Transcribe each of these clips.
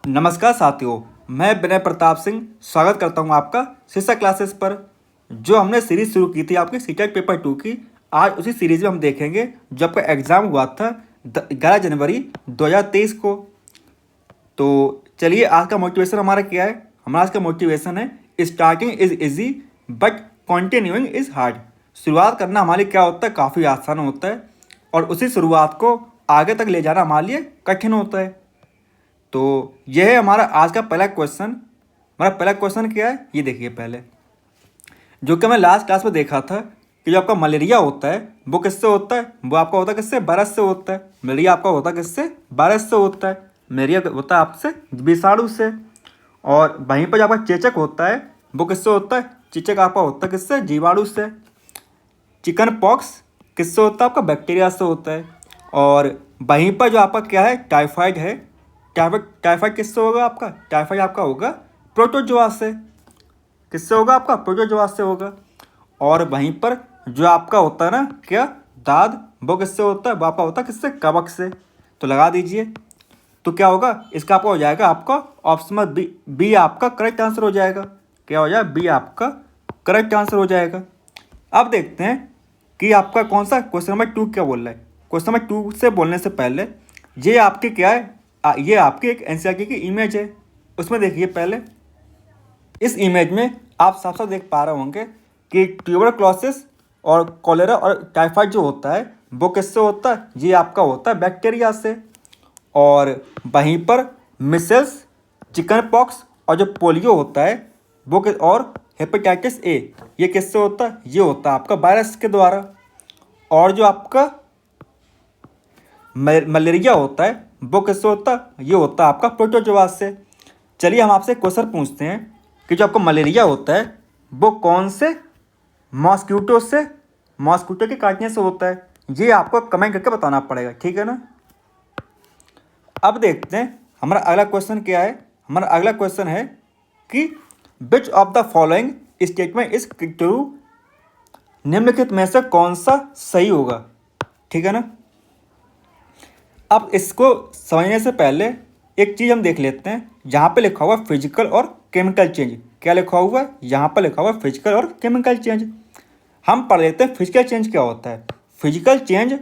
नमस्कार साथियों, मैं विनय प्रताप सिंह स्वागत करता हूं आपका शिक्षा क्लासेस पर। जो हमने सीरीज शुरू की थी आपके सीटेट पेपर 2 की, आज उसी सीरीज में हम देखेंगे जो आपका एग्ज़ाम हुआ था 11 जनवरी 2023 को। तो चलिए, आज का मोटिवेशन हमारा क्या है। हमारा आज का मोटिवेशन है starting is easy but continuing is hard. शुरुआत करना हमारे लिए क्या होता है, काफ़ी आसान होता है, और उसी शुरुआत को आगे तक ले जाना हमारे लिए कठिन होता है। तो यह है हमारा आज का पहला क्वेश्चन। हमारा पहला क्वेश्चन क्या है, ये देखिए पहले, जो कि मैं लास्ट क्लास में देखा था कि जो आपका मलेरिया होता है वो किससे होता है। वो आपका होता है किससे, वायरस से होता है। मलेरिया आपका होता है किससे, वायरस से होता है। मलेरिया होता है आपसे विषाणु से। और वहीं पर जो आपका चेचक होता है वो किससे होता है, चेचक आपका होता है किससे, जीवाणु से। चिकन पॉक्स किससे होता है, आपका बैक्टीरिया से होता है। और वहीं पर जो आपका क्या है, टाइफाइड है। टाइफाइड टाइफाइड किससे होगा, आपका टाइफाइड आपका होगा प्रोटोजोआ से। किससे होगा, आपका प्रोटोजोआ से होगा। और वहीं पर जो आपका होता है ना क्या, दाद, वो किससे होता है, वो आपका होता है किससे, कवक से। तो लगा दीजिए, तो क्या होगा, इसका आपका हो जाएगा आपका ऑप्शन बी। बी आपका करेक्ट आंसर हो जाएगा। क्या हो जाएगा, बी आपका करेक्ट आंसर हो जाएगा। अब देखते हैं कि आपका कौन सा क्वेश्चन नंबर 2 क्या बोल रहा है। क्वेश्चन नंबर 2 से बोलने से पहले ये आपके क्या है, ये आपकी एक एनसीईआरटी की इमेज है। उसमें देखिए पहले, इस इमेज में आप साफ साफ देख पा रहे होंगे कि ट्यूबरक्लोसिस और कॉलेरा और टाइफाइड जो होता है वो किससे होता है, ये आपका होता है बैक्टीरिया से। और वहीं पर मिसेल्स, चिकन पॉक्स और जो पोलियो होता है वो और हेपेटाइटिस ए, ये किससे होता है, ये होता है आपका वायरस के द्वारा। और जो आपका मलेरिया होता है वो किससे होता है, ये होता है आपका प्रोटोजोआ से। चलिए, हम आपसे क्वेश्चन पूछते हैं कि जो आपका मलेरिया होता है वो कौन से मॉस्क्यूटो से, मॉस्क्यूटो के काटने से होता है। ये आपको कमेंट करके बताना पड़ेगा, ठीक है ना। अब देखते हैं हमारा अगला क्वेश्चन क्या है। हमारा अगला क्वेश्चन है कि which of the following statement is true, निम्नलिखित में से कौन सा सही होगा, ठीक है ना। अब इसको समझने से पहले एक चीज़ हम देख लेते हैं। जहाँ पे लिखा हुआ फिजिकल और केमिकल चेंज, क्या लिखा हुआ है, यहाँ पर लिखा हुआ फिजिकल और केमिकल चेंज। हम पढ़ लेते हैं फिजिकल चेंज क्या होता है। Physical change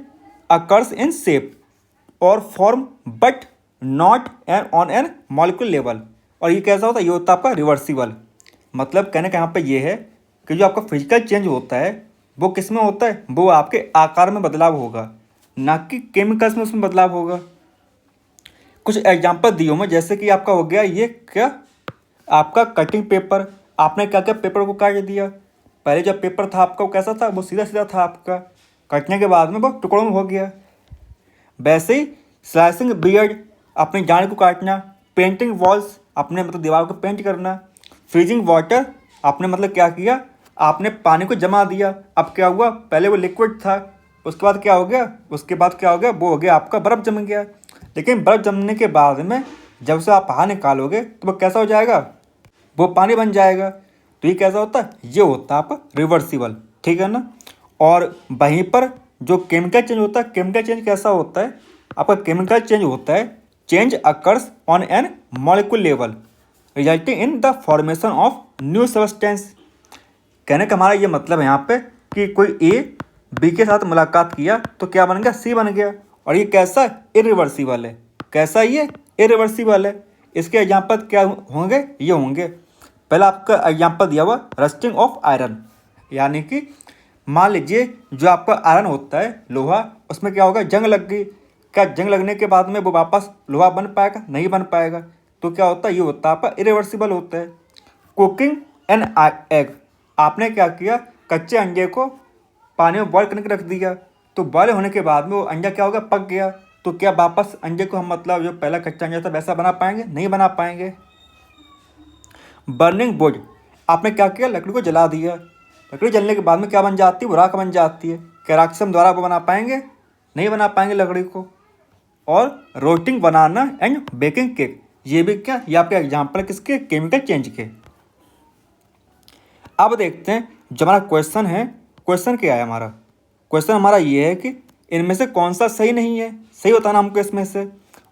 occurs in shape or form but not an on an molecule level. और ये कैसा होता है, ये होता है आपका रिवर्सिबल। मतलब कहने का यहाँ पे ये है कि जो आपका फिजिकल चेंज होता है वो किस में होता है, वो आपके आकार में बदलाव होगा, ना कि केमिकल्स में उसमें बदलाव होगा। कुछ एग्जांपल दिए मैं, जैसे कि आपका हो गया ये क्या, आपका कटिंग पेपर। आपने क्या क्या पेपर को काट दिया। पहले जब पेपर था आपका वो कैसा था, वो सीधा सीधा था आपका, कटने के बाद में वो टुकड़ों में हो गया। वैसे ही स्लाइसिंग बियर्ड, अपने जान को काटना। पेंटिंग वॉल्स, अपने मतलब दीवार को पेंट करना। फ्रीजिंग वाटर, आपने मतलब क्या किया, आपने पानी को जमा दिया। अब क्या हुआ, पहले वो लिक्विड था, उसके बाद क्या हो गया, उसके बाद क्या हो गया, वो हो गया आपका बर्फ़ जम गया। लेकिन बर्फ़ जमने के बाद में जब से आप बाहर निकालोगे तो वो कैसा हो जाएगा, वो पानी बन जाएगा। तो ये कैसा होता है, ये होता है आपका रिवर्सिबल, ठीक है ना। और वहीं पर जो केमिकल चेंज होता है, केमिकल चेंज कैसा होता है, आपका केमिकल चेंज होता है change occurs on an molecule level resulting in the formation of new substance. कहने का हमारा ये मतलब है यहाँ पे कि कोई ए बी के साथ मुलाकात किया तो क्या बन गया, सी बन गया। और ये कैसा है, इरिवर्सिबल है। कैसा है ये, इरिवर्सिबल है। इसके एग्जाम्पल क्या होंगे, ये होंगे। पहला आपका एग्जाम्पल दिया हुआ रस्टिंग ऑफ आयरन, यानी कि मान लीजिए जो आपका आयरन होता है लोहा, उसमें क्या होगा, जंग लग गई। क्या जंग लगने के बाद में वो वापस लोहा बन पाएगा, नहीं बन पाएगा। तो क्या होता है, ये होता है आपका इरिवर्सिबल होता है। कुकिंग एन एग, आपने क्या किया, कच्चे अंडे को पानी में बॉयल करने के रख दिया, तो बॉयल होने के बाद में वो अंडा क्या होगा, पक गया। तो क्या वापस अंडे को हम मतलब जो पहला कच्चा अंडा था वैसा बना पाएंगे, नहीं बना पाएंगे। बर्निंग वुड, आपने क्या किया, लकड़ी को जला दिया। लकड़ी जलने के बाद में क्या बन जाती है, वो राख बन जाती है। क्या राख से हम द्वारा वो बना पाएंगे, नहीं बना पाएंगे लकड़ी को। और roasting banana and baking cake, ये भी क्या, ये आपके एग्जाम्पल किसके, केमिकल चेंज के। अब देखते हैं जो हमारा क्वेश्चन है, क्वेश्चन क्या है हमारा। क्वेश्चन हमारा ये है कि इनमें से कौन सा सही नहीं है, सही बताना हमको इसमें से।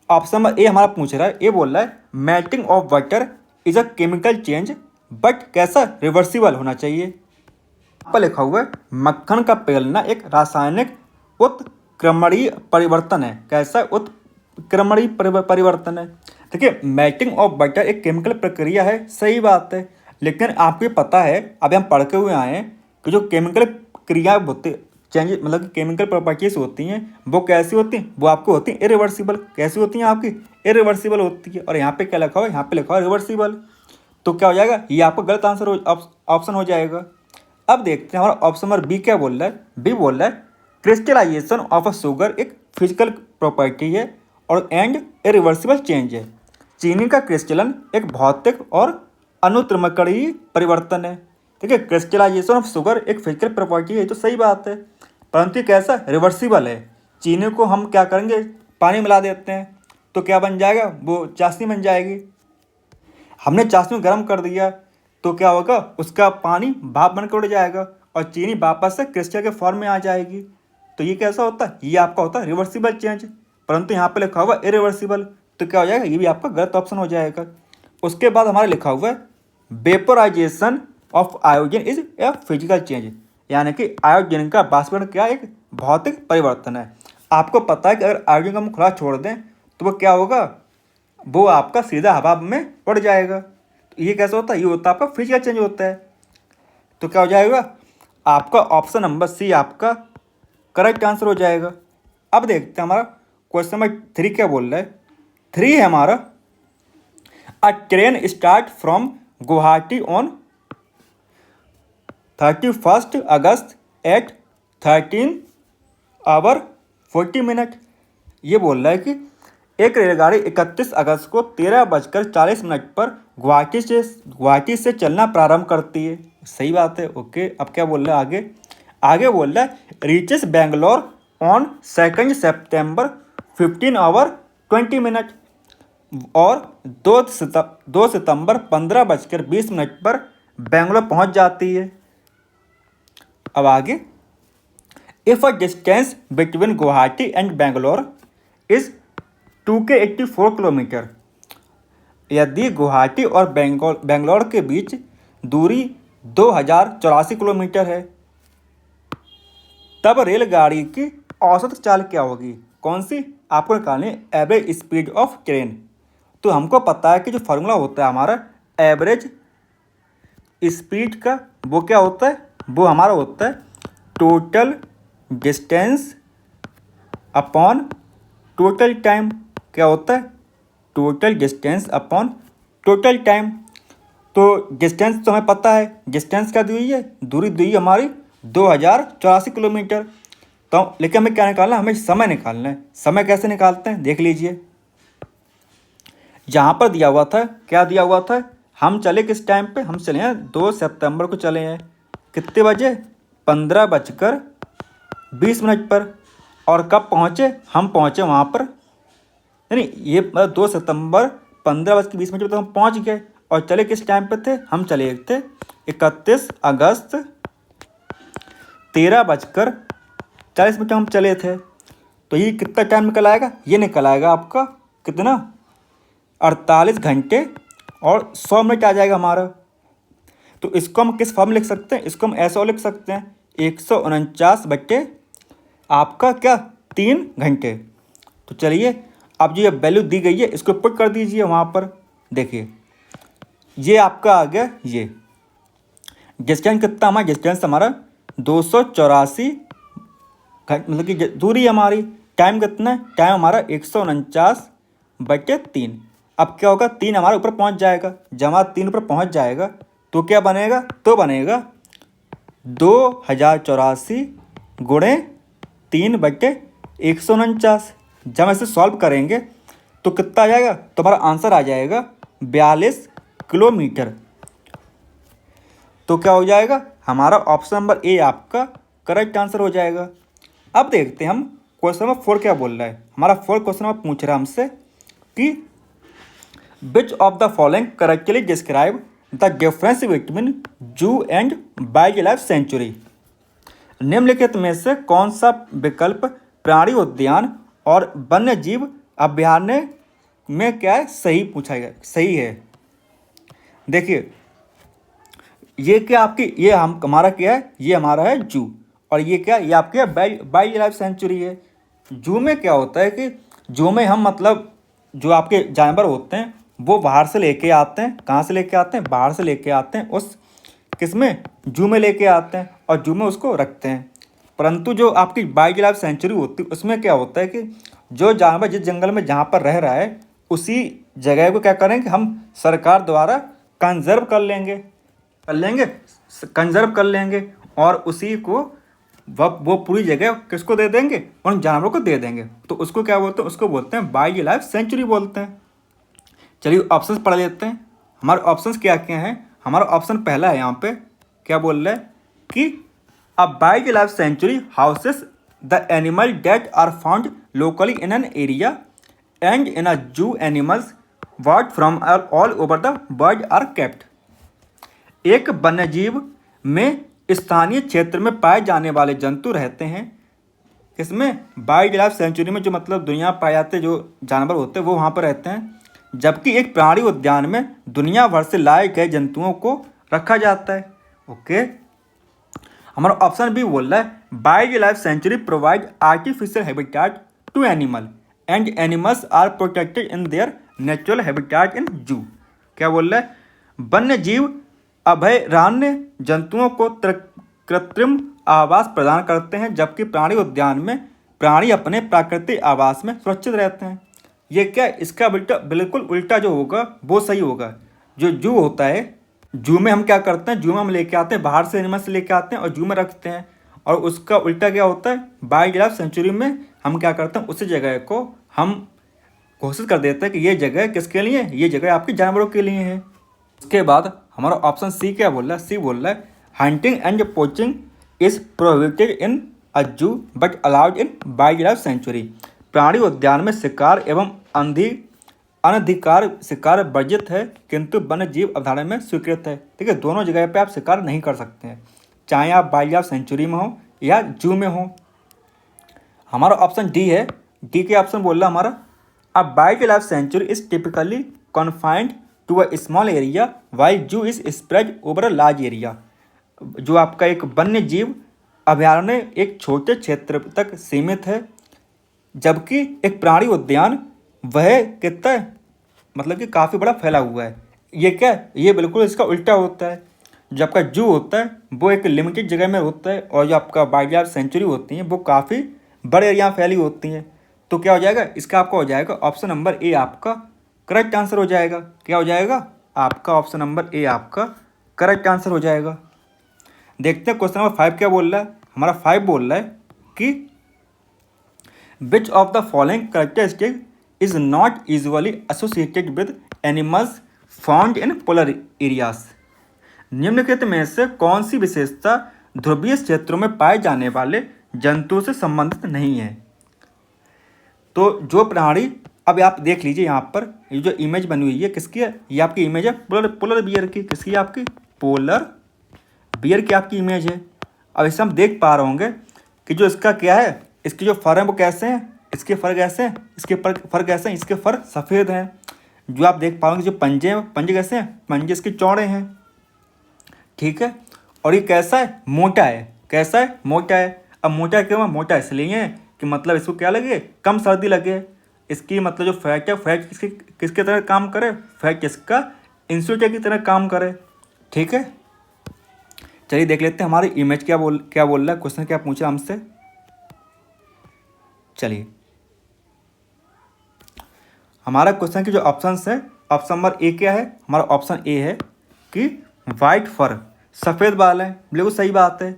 ऑप्शन नंबर ए हमारा पूछ रहा है, ये बोल रहा है melting of water is a chemical change but कैसा, रिवर्सिबल होना चाहिए। यहाँ पर लिखा हुआ है मक्खन का पिघलना एक रासायनिक उत्क्रमणीय परिवर्तन है। कैसा उत्क्रमणीय परिवर्तन है। देखिए मेल्टिंग ऑफ बटर एक केमिकल प्रक्रिया है, सही बात है, लेकिन आपको ये पता है, अभी हम पढ़ के हुए आए हैं कि जो केमिकल क्रिया होती चेंज मतलब कि केमिकल प्रॉपर्टीज होती हैं वो कैसी होती हैं, वो आपको होती हैं इरिवर्सिबल। कैसी होती हैं आपकी, इरिवर्सिबल होती है। और यहाँ पे क्या लिखा हुआ है, यहाँ पे लिखा हुआ है रिवर्सिबल। तो क्या हो जाएगा, ये आपका गलत आंसर ऑप्शन हो जाएगा। अब देखते हैं हमारा ऑप्शन नंबर बी क्या बोल रहा है। बी बोल रहा है क्रिस्टलाइजेशन ऑफ अ शुगर एक फिजिकल प्रॉपर्टी है और एंड इरिवर्सिबल चेंज है। चीनी का क्रिस्टलन एक भौतिक और अनुत्क्रमणीय परिवर्तन है। ठीक है, क्रिस्टलाइजेशन ऑफ शुगर एक फिजिकल प्रॉपर्टी है, तो सही बात है, परंतु कैसा, रिवर्सिबल है। चीनी को हम क्या करेंगे, पानी मिला देते हैं तो क्या बन जाएगा, वो चाशनी बन जाएगी। हमने चाशनी गर्म कर दिया तो क्या होगा, उसका पानी भाप बनकर उड़ जाएगा और चीनी वापस से क्रिस्टल के फॉर्म में आ जाएगी। तो ये कैसा होता है, ये आपका होता है रिवर्सिबल चेंज, परंतु यहाँ पे लिखा हुआ इरिवर्सिबल, तो क्या हो जाएगा, ये भी आपका गलत ऑप्शन हो जाएगा। उसके बाद हमारा लिखा हुआ है vaporisation of iodine is a physical change, यानी कि आयोडीन का बाष्पीकरण क्या एक भौतिक परिवर्तन है। आपको पता है कि अगर आयोडीन को हम खुला छोड़ दें तो वो क्या होगा, वो आपका सीधा हवा में उड़ जाएगा। तो ये कैसा होता है, ये होता है आपका फिजिकल चेंज होता है। तो क्या हो जाएगा, आपका ऑप्शन नंबर सी आपका करेक्ट आंसर हो जाएगा। अब देखते हैं हमारा क्वेश्चन नंबर 3 क्या बोल रहा है। 3 है हमारा, a train start from Guwahati on 31 August at 13:40। ये बोल रहा है कि एक रेलगाड़ी 31 अगस्त को 13:40 पर गुवाहाटी से चलना प्रारंभ करती है। सही बात है, ओके। अब क्या बोल रहा है आगे, आगे बोल रहा है रीचेस बेंगलोर ऑन 2 सितंबर 15:20 और 2 सितंबर 15:20 पर बेंगलोर पहुंच जाती है। अब आगे, if a distance between Guwahati and Bangalore is 284 kilometre, यदि गुवाहाटी और बेंगलोर के बीच दूरी 2084 किलोमीटर है, तब रेलगाड़ी की औसत चाल क्या होगी, कौन सी, आपको निकालनी है एवरेज स्पीड ऑफ ट्रेन। तो हमको पता है कि जो फार्मूला होता है हमारा एवरेज स्पीड का, वो क्या होता है, वो हमारा होता है total distance upon total time. क्या होता है, total distance upon total time. तो डिस्टेंस तो हमें पता है, डिस्टेंस क्या दी हुई है, दूरी दी हुई हमारी 2084 किलोमीटर। तो लेकिन हमें क्या निकालना है, हमें समय निकालना है। समय कैसे निकालते हैं, देख लीजिए। यहाँ पर दिया हुआ था, क्या दिया हुआ था, हम चले किस टाइम पे, हम चले हैं 2 सितंबर को चले हैं, कितने बजे, 15:20 पर। और कब पहुँचे, हम पहुँचे वहाँ पर, यानी ये 2 सितंबर 15:20 पर तो हम पहुँच गए। और चले किस टाइम पे थे, हम चले थे 31 अगस्त 13:40 हम चले थे। तो ये कितना टाइम निकल आएगा, ये निकल आएगा आपका कितना, 48 घंटे और 100 मिनट आ जाएगा हमारा। तो इसको हम किस फॉर्म में लिख सकते हैं, इसको हम ऐसा लिख सकते हैं 149 बटे आपका क्या 3 घंटे। तो चलिए, अब जो ये वैल्यू दी गई है इसको पुट कर दीजिए वहाँ पर। देखिए ये आपका आ गया, ये डिस्टेंस कितना, हमारा डिस्टेंस हमारा 284 मतलब कि दूरी हमारी, टाइम कितना है, टाइम हमारा 149/3। अब क्या होगा, 3 हमारे ऊपर पहुंच जाएगा। जब हमारा 3 ऊपर पहुंच जाएगा तो क्या बनेगा, तो बनेगा 2084 गुणे 3/149। जब हम इसे सॉल्व करेंगे तो कितना आ जाएगा, तो हमारा आंसर आ जाएगा 42 किलोमीटर। तो क्या हो जाएगा, हमारा ऑप्शन नंबर ए आपका करेक्ट आंसर हो जाएगा। अब देखते हैं हम क्वेश्चन नंबर 4 क्या बोल रहा है। हमारा 4 क्वेश्चन नंबर पूछ रहा है हमसे कि which of the following correctly describe the difference between जू एंड वाइल्ड लाइफ सेंचुरी। निम्नलिखित में से कौन सा विकल्प प्राणी उद्यान और वन्य जीव अभयारण्य में क्या है, सही पूछा गया, सही है। देखिए ये क्या आपकी, ये हम हमारा क्या है, ये हमारा है जू, और ये क्या, ये आपके वाइल्ड लाइफ सेंचुरी है। जू में क्या होता है कि जू में हम मतलब जो आपके जानवर होते हैं वो बाहर से लेके आते हैं, कहाँ से लेके आते हैं, बाहर से लेके आते हैं, उस किसमें, जू में लेके आते हैं और जू में उसको रखते हैं। परंतु जो आपकी वाइल्ड लाइफ सेंचुरी होती है उसमें क्या होता है कि जो जानवर जिस जंगल में जहाँ पर रह रहा है उसी जगह को क्या करेंगे, हम सरकार द्वारा कंजर्व कंजर्व कर लेंगे और उसी को वो पूरी जगह किसको दे देंगे, उन जानवरों को दे देंगे। तो उसको क्या बोलते हैं, उसको बोलते हैं वाइल्ड लाइफ सेंचुरी बोलते हैं। चलिए ऑप्शंस पढ़ लेते हैं। हमारे ऑप्शंस क्या क्या हैं। हमारा ऑप्शन पहला है, यहाँ पे क्या बोल रहा है कि a wild life sanctuary houses the animal that are found locally in an area and in a zoo animals world from all over the world are kept. एक वन्यजीव में स्थानीय क्षेत्र में पाए जाने वाले जंतु रहते हैं, इसमें वाइल्ड लाइफ सेंचुरी में जो मतलब दुनिया पाए जाते जो जानवर होते हैं वो वहाँ पर रहते हैं, जबकि एक प्राणी उद्यान में दुनिया भर से लाए गए जंतुओं को रखा जाता है। ओके, हमारा ऑप्शन भी बोल रहा है wild life sanctuary provide artificial habitat to animal and animals are protected in their natural habitat in zoo. क्या बोल रहा है, वन्य जीव अभयारण्य जंतुओं को कृत्रिम आवास प्रदान करते हैं, जबकि प्राणी उद्यान में प्राणी अपने प्राकृतिक आवास में सुरक्षित रहते हैं। ये क्या, इसका बिल्कुल उल्टा जो होगा वो सही होगा। जो जू होता है, जू में हम क्या करते हैं, जू में हम लेके आते हैं बाहर से एनिमल्स लेके आते हैं और जू में रखते हैं, और उसका उल्टा क्या होता है, वाइल्ड लाइफ सेंचुरी में हम क्या करते हैं, उसी जगह को हम कोशिश कर देते हैं कि ये जगह किसके लिए है, ये जगह आपके जानवरों के लिए है। उसके बाद हमारा ऑप्शन सी क्या बोल रहा है, सी बोल रहा है hunting and poaching is prohibited in a zoo but allowed in wild life sanctuary. प्राणी उद्यान में शिकार एवं अनधिकार शिकार वर्जित है, किंतु वन्य जीव अभयारण्य में स्वीकृत है। ठीक है, दोनों जगह पे आप शिकार नहीं कर सकते हैं, चाहे आप वाइल्ड लाइफ सेंचुरी में हो या जू में हो। हमारा ऑप्शन डी है। डी के ऑप्शन बोल रहा हमारा a wild life sanctuary is typically confined to a small area while zoo is spread over a large area. जो आपका एक वन्य जीव अभयारण्य एक छोटे क्षेत्र तक सीमित है, जबकि एक प्राणी उद्यान वह कितना है, मतलब कि काफ़ी बड़ा फैला हुआ है। ये क्या, ये बिल्कुल इसका उल्टा होता है। जो आपका जू होता है वो एक लिमिटेड जगह में होता है, और जो आपका वाइल्ड लाइफ सेंचुरी होती हैं वो काफ़ी बड़े एरिया में फैली होती हैं। तो क्या हो जाएगा, इसका आपका हो जाएगा ऑप्शन नंबर ए आपका करेक्ट आंसर हो जाएगा। क्या हो जाएगा, आपका ऑप्शन नंबर ए आपका करेक्ट आंसर हो जाएगा। देखते हैं क्वेश्चन नंबर 5 क्या बोल रहा है। हमारा 5 बोल रहा है कि which of the following characteristic is not usually associated with animals found in polar areas. निम्नलिखित में से कौन सी विशेषता ध्रुवीय क्षेत्रों में पाए जाने वाले जंतुओं से संबंधित नहीं है। तो जो प्राणी, अब आप देख लीजिए यहाँ पर ये जो इमेज बनी हुई है किसकी है, ये आपकी इमेज है पोलर बियर की। किसकी है, आपकी पोलर बियर की आपकी इमेज है। अब इससे हम देख पा रहे होंगे कि जो इसका क्या है, इसके जो फर हैं वो कैसे हैं, इसके फर कैसे हैं, इसके फर कैसे हैं, इसके फर सफ़ेद हैं। जो आप देख पाओगे जो पंजे हैं, पंजे कैसे हैं, पंजे इसके चौड़े हैं। ठीक है, और ये कैसा है, मोटा है। कैसा है, मोटा है। अब मोटा क्यों है, मोटा इसलिए है कि मतलब इसको क्या लगे, कम सर्दी लगे। इसकी मतलब जो फैट है, फैट किसके तरह काम करे, फैट इसका इंसुलेटर की तरह काम करे। ठीक है, चलिए देख लेते हैं हमारी इमेज क्या बोल रहा है, क्वेश्चन क्या पूछ रहा है हमसे। चलिए हमारा क्वेश्चन की जो ऑप्शन है, ऑप्शन नंबर ए क्या है, हमारा ऑप्शन ए है कि वाइट फर, सफ़ेद बाल है। बिल्कुल सही बात है।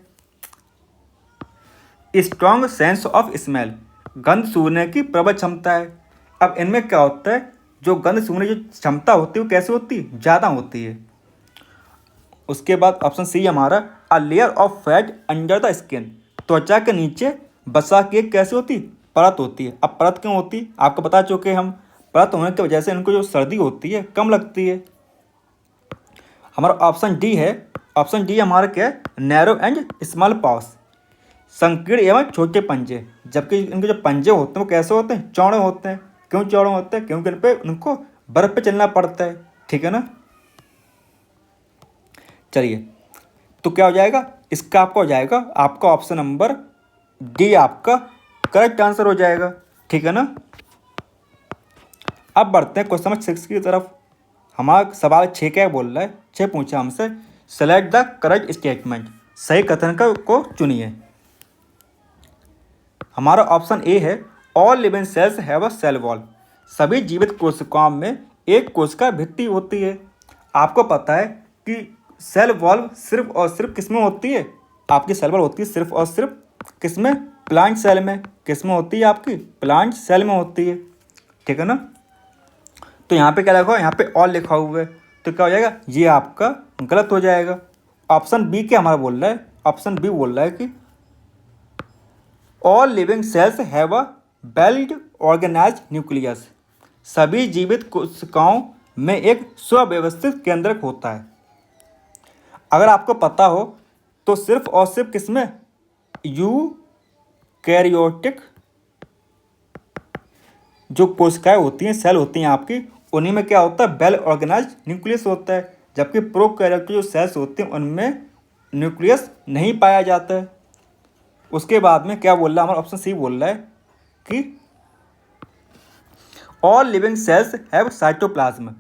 स्ट्रॉन्ग सेंस ऑफ स्मेल, गंध सूंघने की प्रबल क्षमता है। अब इनमें क्या होता है, जो गंध सूंघने की जो क्षमता होती है वो कैसे होती है, ज़्यादा होती है। उसके बाद ऑप्शन सी हमारा a layer of fat under the skin, त्वचा के नीचे बसा की एक कैसे होती, परत होती है। अब परत क्यों होती, आपको बता चुके हम, परत होने की वजह से इनको जो सर्दी होती है कम लगती है। हमारा ऑप्शन डी है। ऑप्शन डी हमारा क्या है, नैरो एंड स्मॉल पॉस, संकीर्ण एवं छोटे पंजे। जबकि इनके जो पंजे होते हैं वो कैसे होते हैं, चौड़े होते हैं। क्यों चौड़े होते हैं? क्योंकि इन पे उनको बर्फ़ पे चलना पड़ता है, ठीक है ना। चलिए, तो क्या हो जाएगा इसका? आपका हो जाएगा आपका ऑप्शन नंबर डी आपका करेक्ट आंसर हो जाएगा, ठीक है ना। अब बढ़ते हैं क्वेश्चन नंबर 6 की तरफ। हमारा सवाल 6 क्या बोल रहा है? 6 पूछा हमसे, सेलेक्ट द करेक्ट स्टेटमेंट, सही कथन को चुनिए। हमारा ऑप्शन ए है, all living cells have a cell wall, सभी जीवित कोशिकाओं में एक कोशिका भित्ति होती है। आपको पता है कि सेल वॉल सिर्फ और सिर्फ किस में होती है? आपकी सेल वॉल होती है सिर्फ और सिर्फ किस में? प्लांट सेल में। किस में होती है? आपकी प्लांट सेल में होती है, ठीक है ना। तो यहाँ पे क्या लिखा हुआ? यहाँ पे ऑल लिखा हुआ है, तो क्या हो जाएगा? ये आपका गलत हो जाएगा। ऑप्शन बी क्या हमारा बोल रहा है? ऑप्शन बी बोल रहा है कि all living cells have a well organised nucleus, सभी जीवित कोशिकाओं में एक सुव्यवस्थित केंद्रक होता है। अगर आपको पता हो तो सिर्फ और सिर्फ किसमें? यूकैरियोटिक जो कोशिकाएं होती हैं, सेल होती हैं आपकी, उन्हीं में क्या होता है? वेल ऑर्गेनाइज्ड न्यूक्लियस होता है। जबकि प्रोकैरियोटिक जो सेल्स होती हैं उनमें न्यूक्लियस नहीं पाया जाता है। उसके बाद में क्या बोल रहा है? हमारा ऑप्शन सी बोल रहा है कि all living cells have cytoplasm,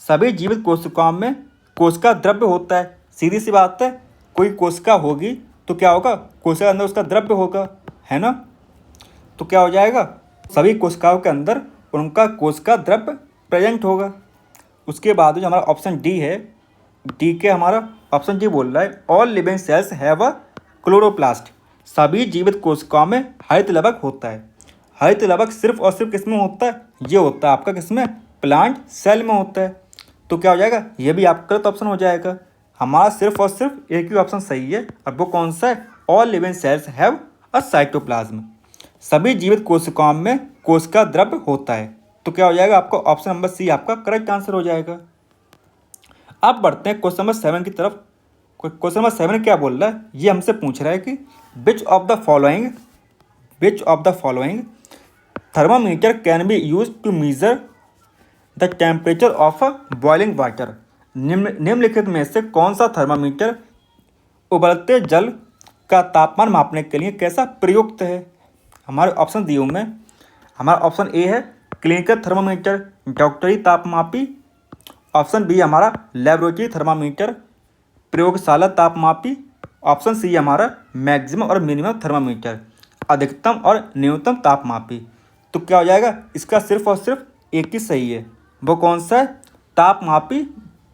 सभी जीवित कोशिकाओं में कोशिका द्रव्य होता है। सीधी सी बात है, कोई कोशिका होगी तो क्या होगा? कोशिका के अंदर उसका द्रव्य होगा, है ना। तो क्या हो जाएगा? सभी कोशिकाओं के अंदर उनका कोशिका द्रव्य प्रेजेंट होगा। उसके बाद जो हमारा ऑप्शन डी है, डी के हमारा ऑप्शन डी बोल रहा है, all living cells have a chloroplast, सभी जीवित कोशिकाओं में हरित लवक होता है। हरित लवक सिर्फ और सिर्फ किसमें होता है? ये होता है आपका किसमें? प्लांट सेल में होता है। तो क्या हो जाएगा? ये भी आपका गलत ऑप्शन हो जाएगा। हमारा सिर्फ और सिर्फ एक ही ऑप्शन सही है, और वो कौन सा है? All living cells have a cytoplasm, सभी जीवित कोशिकाओं में कोशिका द्रव्य होता है। तो क्या हो जाएगा? आपका ऑप्शन नंबर सी आपका करेक्ट आंसर हो जाएगा। अब बढ़ते हैं क्वेश्चन नंबर 7 की तरफ। क्वेश्चन नंबर 7 क्या बोल रहा है? ये हमसे पूछ रहा है कि which of the following thermometer can be use to measure the temperature of a boiling water, निम्नलिखित में से कौन सा थर्मामीटर उबलते जल का तापमान मापने के लिए कैसा प्रयुक्त है? हमारे ऑप्शन दिए हुए में हमारा ऑप्शन ए है क्लिनिकल थर्मामीटर, डॉक्टरी तापमापी। ऑप्शन बी हमारा लेबोरेटरी थर्मामीटर, प्रयोगशाला तापमापी। ऑप्शन सी हमारा मैक्सिमम और मिनिमम थर्मामीटर, अधिकतम और न्यूनतम तापमापी। तो क्या हो जाएगा? इसका सिर्फ और सिर्फ एक ही सही है, वो कौन सा है? तापमापी,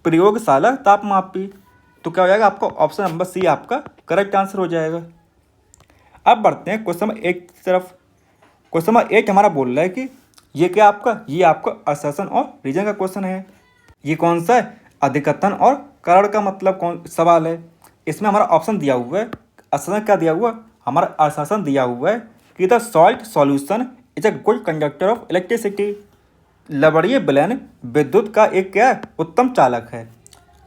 प्रयोगशाला तापमापी। तो क्या हो जाएगा? आपका ऑप्शन नंबर सी आपका करेक्ट आंसर हो जाएगा। अब बढ़ते हैं क्वेश्चन नंबर 8 की तरफ। क्वेश्चन नंबर 8 हमारा बोल रहा है कि ये क्या आपका? ये आपका असर्शन और रीजन का क्वेश्चन है। ये कौन सा है? अधिकतन और कारण का मतलब कौन सवाल है। इसमें हमारा ऑप्शन दिया हुआ है, असर्शन क्या दिया हुआ? हमारा असर्शन दिया हुआ है कि the salt solution is a good conductor of electricity, लवणीय विलयन विद्युत का एक क्या है? उत्तम चालक है।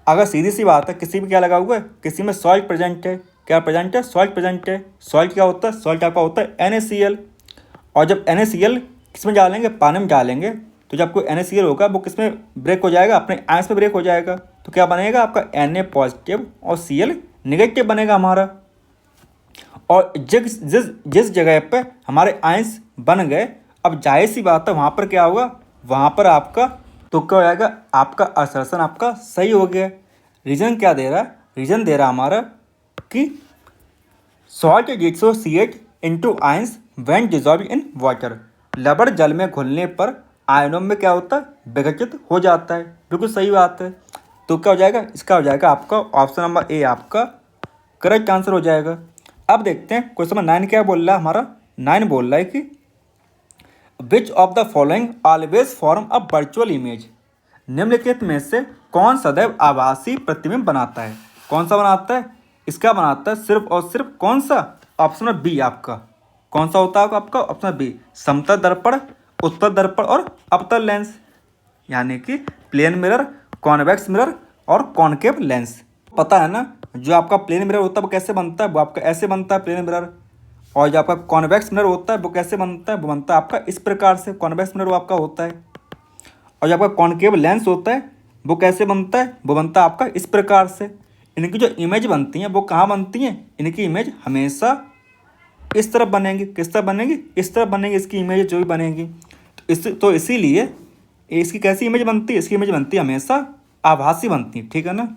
अगर सीधी सी बात है, किसी भी क्या लगा हुआ है? किसी में सॉल्ट प्रेजेंट है। क्या प्रेजेंट है? सॉल्ट प्रेजेंट है। सॉल्ट क्या होता है? सॉल्ट आपका होता है NaCl, और जब NaCl किस में डालेंगे? पानी में डालेंगे, तो जब कोई NaCl होगा वो किस में ब्रेक हो जाएगा? अपने आयंस में ब्रेक हो जाएगा। तो क्या बनेगा? आपका Na पॉजिटिव और Cl निगेटिव बनेगा हमारा। और जिस जगह पे हमारे आयंस बन गए, अब जाहिर सी बात है वहाँ पर क्या होगा? वहाँ पर आपका तो क्या हो जाएगा? आपका असर्शन आपका सही हो गया। रीजन क्या दे रहा है? रीजन दे रहा हमारा कि salt dissociate into ions when dissolve in water, लवण जल में घुलने पर आयनों में क्या होता है? विघटित हो जाता है। बिल्कुल सही बात है। तो क्या हो जाएगा? इसका हो जाएगा आपका ऑप्शन नंबर ए आपका करेक्ट आंसर हो जाएगा। अब देखते हैं क्वेश्चन नंबर 9 क्या बोल रहा है हमारा। 9 बोल रहा है कि which of the following always form a virtual image, निम्नलिखित में से कौन सदैव आभासी प्रतिबिंब बनाता है? कौन सा बनाता है? इसका बनाता है सिर्फ और सिर्फ कौन सा? ऑप्शन बी आपका कौन सा होता है? आपका ऑप्शन बी समतल दर्पण, उत्तल दर्पण और अवतल लेंस, यानी कि प्लेन मिरर, कॉन्वेक्स मिरर और कॉनकेव लेंस। पता है ना, जो आपका प्लेन मिरर होता है वो कैसे बनता है? वो आपका ऐसे बनता है प्लेन मिरर, और जो आपका कॉन्वेक्स मिरर होता है वो कैसे बनता है, वो बनता है आपका इस प्रकार से, कॉन्वेक्स मिरर वो आपका होता है। और जो आपका कॉनकेव लेंस होता है वो कैसे बनता है, वो बनता है आपका इस प्रकार से। इनकी जो इमेज बनती हैं वो कहाँ बनती हैं, इनकी इमेज हमेशा इस तरफ बनेंगी। किस तरफ बनेंगी, इस तरफ बनेंगी इसकी इमेज जो भी बनेगी। तो इसीलिए इसकी कैसी इमेज बनती है, इसकी इमेज बनती है हमेशा आभासी बनती है, ठीक है ना।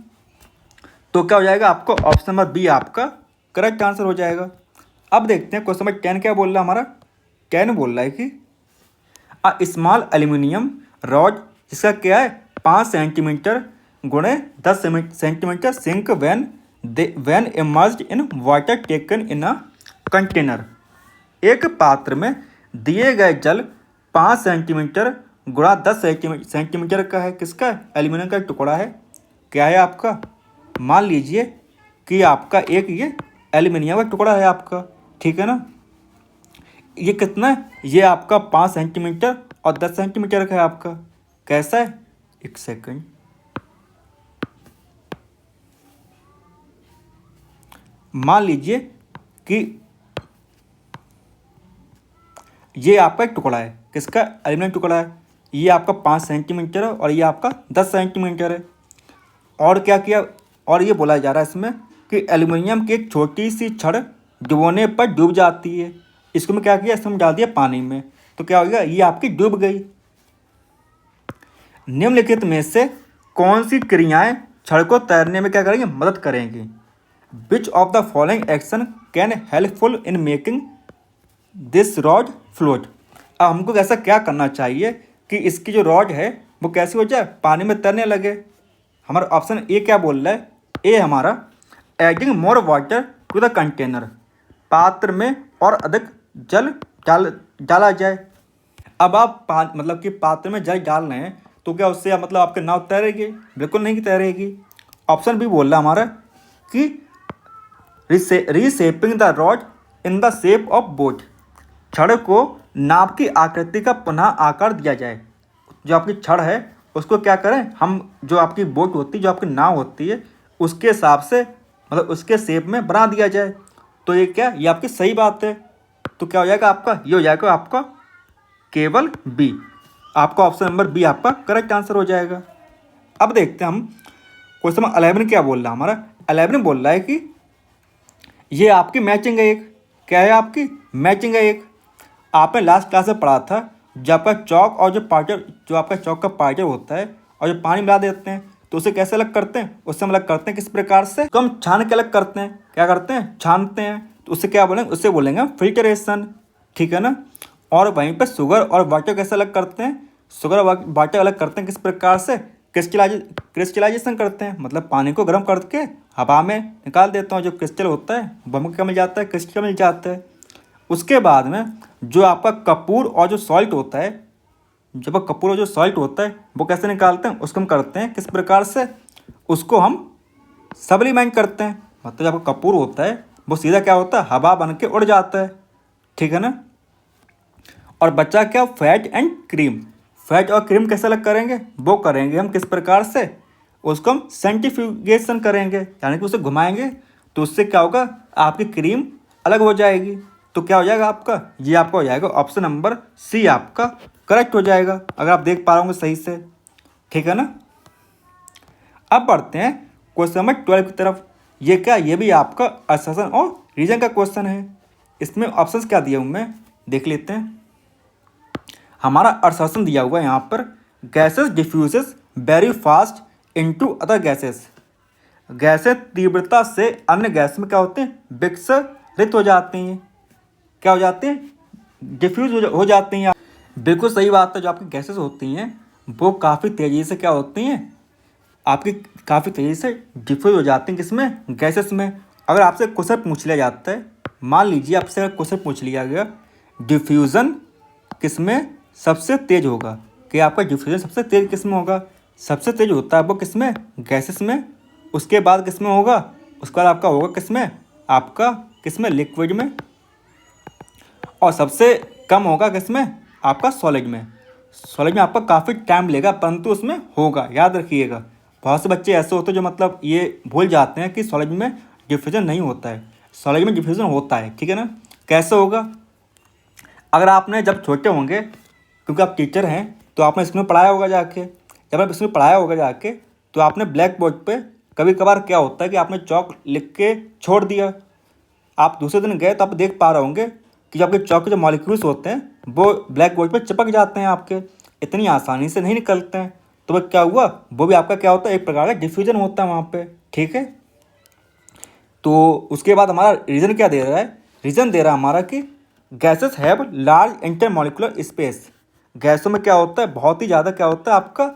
तो क्या हो जाएगा, आपको ऑप्शन नंबर बी आपका करेक्ट आंसर हो जाएगा। अब देखते हैं क्वेश्चन नंबर 10 क्या बोल रहा है हमारा। 10 बोल रहा है कि अ स्मॉल एल्यूमिनियम रॉड, जिसका क्या है 5 सेंटीमीटर गुणे 10 centimetre sink when immersed in water taken in a container. एक पात्र में दिए गए जल 5 सेंटीमीटर गुणा 10 सेंटीमीटर का है, किसका, एल्यूमिनियम का टुकड़ा है। क्या है आपका, मान लीजिए कि आपका एक ये एल्यूमिनियम का टुकड़ा है आपका, ठीक है ना। ये कितना है, ये आपका 5 सेंटीमीटर और 10 सेंटीमीटर का है आपका। कैसा है, एक सेकंड, मान लीजिए कि ये आपका एक टुकड़ा है, किसका, एल्यूमिनियम टुकड़ा है। ये आपका 5 सेंटीमीटर है और ये आपका 10 सेंटीमीटर है। और क्या किया, और ये बोला जा रहा है इसमें कि एल्यूमिनियम की एक छोटी सी छड़ डुबोने पर डूब जाती है। इसको में क्या किया, इसमें डाल दिया पानी में, तो क्या हो गया, ये आपकी डूब गई। निम्नलिखित में से कौन सी क्रियाएं छड़ को तैरने में क्या करेंगी, मदद करेंगी। विच of the following action can helpful in making this rod float. अब हमको ऐसा क्या करना चाहिए कि इसकी जो रॉड है वो कैसी हो जाए, पानी में तैरने लगे। हमारा ऑप्शन ए क्या बोल रहा है, ए हमारा adding more water to the container, पात्र में और अधिक जल डाला जाए। अब आप मतलब कि पात्र में जल डाल रहे हैं तो क्या उससे मतलब आपके नाव तैरेगी, बिल्कुल नहीं तैरेगी। ऑप्शन बी बोल रहा है हमारा कि reshaping the rod in the shape of boat, छड़ को नाव की आकृति का पुनः आकार दिया जाए। जो आपकी छड़ है उसको क्या करें हम, जो आपकी बोट होती है, जो आपकी नाव होती है, उसके हिसाब से मतलब उसके शेप में बना दिया जाए। तो ये क्या, ये आपकी सही बात है। तो क्या हो जाएगा आपका, ये हो जाएगा आपका केवल बी, आपका ऑप्शन नंबर बी आपका करेक्ट आंसर हो जाएगा। अब देखते हैं हम क्वेश्चन नंबर 11 क्या बोल रहा है हमारा। 11 बोल रहा है कि ये आपकी मैचिंग है एक, क्या है आपकी मैचिंग है एक। आपने लास्ट क्लास में पढ़ा था जब आपका चौक और जो पाउडर, जो आपका चौक का पाउडर होता है और जो पानी मिला देते हैं तो उसे कैसे अलग करते हैं, उससे हम अलग करते हैं किस प्रकार से, तो हम छान के अलग करते हैं। क्या करते हैं, छानते हैं। तो उससे क्या बोलेंगे, उससे बोलेंगे फिल्टरेशन, ठीक है ना। और वहीं पर शुगर और वाटर कैसे अलग करते हैं, शुगर और वाटर अलग करते हैं किस प्रकार से, क्रिस्टलाइजेशन करते हैं, मतलब पानी को गर्म करके हवा में निकाल देता हूँ, जो क्रिस्टल होता है वो हमको क्या मिल जाता है, क्रिस्टल मिल जाता है। उसके बाद में जो आपका कपूर और जो सॉल्ट होता है, जब कपूर और जो सॉल्ट होता है वो कैसे निकालते हैं, उसको हम करते हैं किस प्रकार से, उसको हम सब्लीमेंट करते हैं। मतलब जब कपूर होता है वो सीधा क्या होता है, हवा बन के उड़ जाता है, ठीक है ना। और बचा क्या, फैट एंड क्रीम। फैट और क्रीम कैसे अलग करेंगे, वो करेंगे हम किस प्रकार से, उसको हम सेंट्रीफ्यूगेशन करेंगे, यानी कि उसे घुमाएंगे तो उससे क्या होगा, आपकी क्रीम अलग हो जाएगी। तो क्या हो जाएगा आपका, ये आपका हो जाएगा ऑप्शन नंबर सी आपका करेक्ट हो जाएगा, अगर आप देख पा रहे होंगे सही से, ठीक है ना। अब बढ़ते हैं क्वेश्चन नंबर 12 की तरफ। ये क्या, ये भी आपका असर्शन और रीजन का क्वेश्चन है। इसमें ऑप्शंस क्या दिए हुए हैं देख लेते हैं। हमारा असर्शन दिया हुआ है यहाँ पर, gases diffuses very fast into other gases. गैसें तीव्रता से अन्य गैस में क्या होते हैं, विकसित हो जाती हैं, क्या हो जाते हैं, डिफ्यूज हो जाती हैं। बिल्कुल सही बात है, जो आपकी गैसेस होती हैं वो काफ़ी तेज़ी से क्या होती हैं, आपकी काफ़ी तेज़ी से डिफ्यूज हो जाती हैं किसमें, गैसेस में। अगर आपसे क्वेश्चन पूछ लिया जाता है, मान लीजिए आपसे अगर क्वेश्चन पूछ लिया गया डिफ्यूज़न किसमें सबसे तेज़ होगा, कि आपका डिफ्यूज़न सबसे तेज़ किसमें होगा, सबसे तेज़ होता है वो किसमें, गैसेस में। उसके बाद किसमें होगा, उसके बाद आपका होगा किसमें, आपका किसमें, लिक्विड में। और सबसे कम होगा किसमें, आपका सॉलिड में। सॉलिड में आपका काफ़ी टाइम लेगा परंतु उसमें होगा, याद रखिएगा। बहुत से बच्चे ऐसे होते हैं जो मतलब ये भूल जाते हैं कि सॉलिड में डिफ्यूजन नहीं होता है, सॉलिड में डिफ्यूजन होता है, ठीक है ना। कैसे होगा? अगर आपने जब छोटे होंगे, क्योंकि आप टीचर हैं, तो आपने इसमें पढ़ाया होगा जाके, जब आप इसमें पढ़ाया होगा जाके, तो आपने ब्लैक बोर्ड पे कभी कभार क्या होता है कि आपने चौक लिख के छोड़ दिया, आप दूसरे दिन गए तो आप देख पा रहे होंगे कि जो आपके चौक के जो मॉलिक्यूल्स होते हैं वो ब्लैक बोर्ड पे चिपक जाते हैं, आपके इतनी आसानी से नहीं निकलते हैं। तो वो क्या हुआ, वो भी आपका क्या होता है, एक प्रकार का डिफ्यूजन होता है वहाँ पे, ठीक है। तो उसके बाद हमारा रीज़न क्या दे रहा है, रीज़न दे रहा है हमारा कि gases have large intermolecular space. गैसों में क्या होता है, बहुत ही ज़्यादा क्या होता है, आपका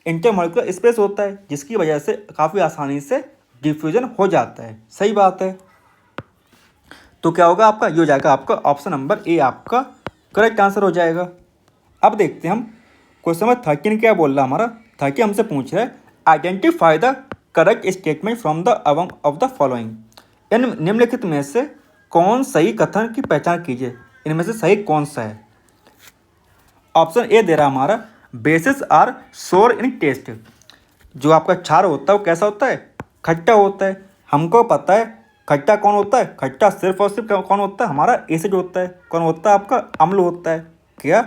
इंटरमॉलिकुलर स्पेस होता है, जिसकी वजह से काफ़ी आसानी से डिफ्यूजन हो जाता है। सही बात है। तो क्या होगा आपका, ये हो जाएगा आपका ऑप्शन नंबर ए आपका करेक्ट आंसर हो जाएगा। अब देखते हैं हम क्वेश्चन नंबर 13 क्या बोल रहा है हमारा। 13 हमसे पूछ रहा है identify the correct statement from the above of the following. इन निम्नलिखित में से कौन सही कथन की पहचान कीजिए, इनमें से सही कौन सा है। ऑप्शन ए दे रहा है हमारा बेसिस आर सोर इन टेस्ट। जो आपका क्षार होता है वो कैसा होता है, खट्टा होता है। हमको पता है खट्टा कौन होता है, खट्टा सिर्फ और सिर्फ कौन होता है, हमारा एसिड होता है। कौन होता है आपका, अम्ल होता है। क्या,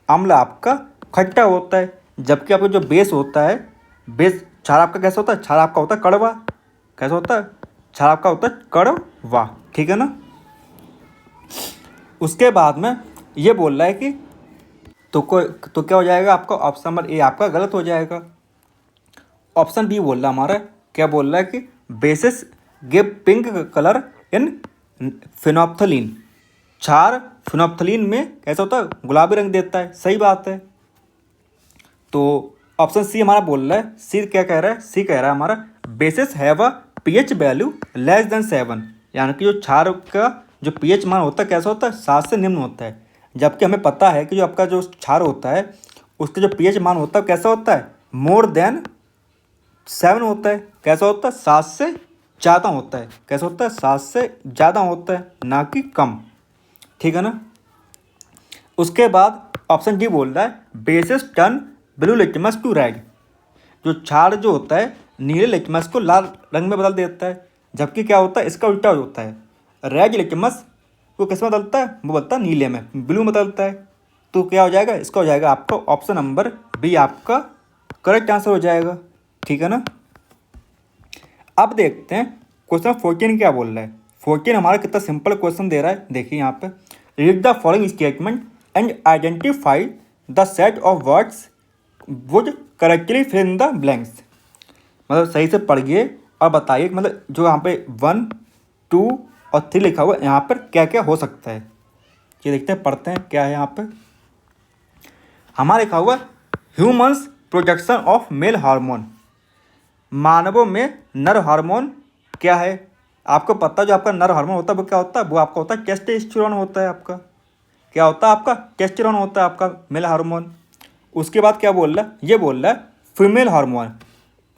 अम्ल आपका खट्टा होता है। जबकि आपका जो बेस होता है, बेस क्षार आपका कैसा होता है, क्षार आपका होता है कड़वा। कैसा होता है, क्षार आपका होता है कड़वा, ठीक है ना। उसके बाद में ये बोल रहा है कि तो क्या हो जाएगा आपका, ऑप्शन नंबर ए आपका गलत हो जाएगा। ऑप्शन बी बोल रहा है हमारा, क्या बोल रहा है कि बेसिस गिव पिंक कलर इन फिनोप्थलीन। क्षार फिनोप्थलीन में कैसा होता है, गुलाबी रंग देता है। सही बात है। तो ऑप्शन सी हमारा बोल रहा है, सी क्या कह रहा है, सी कह रहा है हमारा basis have a pH value less than 7। यानी कि जो क्षार का जो पीएच मान होता है कैसा होता है, 7 से निम्न होता है। जबकि हमें पता है कि जो आपका जो क्षार होता है उसका जो पीएच मान होता है कैसा होता है, मोर देन 7 होता है। कैसा होता है, 7 से ज़्यादा होता है। कैसा होता है, 7 से ज़्यादा होता है, ना कि कम, ठीक है ना। उसके बाद ऑप्शन डी बोल रहा है bases turn blue litmus to red. जो क्षार जो होता है नीले लिटमस को लाल रंग में बदल देता है। जबकि क्या होता है, इसका उल्टा होता है, रेड लिटमस को किस में बदलता है, वो बदलता है नीले में, ब्लू में बदलता है। तो क्या हो जाएगा, इसका हो जाएगा आपका ऑप्शन नंबर बी आपका करेक्ट आंसर हो जाएगा, ठीक है ना। अब देखते हैं क्वेश्चन 14 क्या बोल रहा है। 14 हमारा कितना सिंपल क्वेश्चन दे रहा है, देखिए यहाँ पे read the following statement and identify the set of words would correctly fill in the blanks. मतलब सही से पढ़िए और बताइए, मतलब जो यहाँ पे 1, 2 और 3 लिखा हुआ है यहाँ पर क्या क्या हो सकता है। ये देखते हैं, पढ़ते हैं क्या है यहाँ पे। हमारा लिखा हुआ humans production of male hormone. मानवों में नर हार्मोन क्या है, आपको पता है जो आपका नर हार्मोन होता है वो क्या होता है, वो आपका होता है टेस्टोस्टेरोन होता है। आपका क्या होता है, आपका टेस्टोस्टेरोन होता है, आपका मेल हार्मोन। उसके बाद क्या बोल रहा है, ये बोल रहा है फीमेल हार्मोन,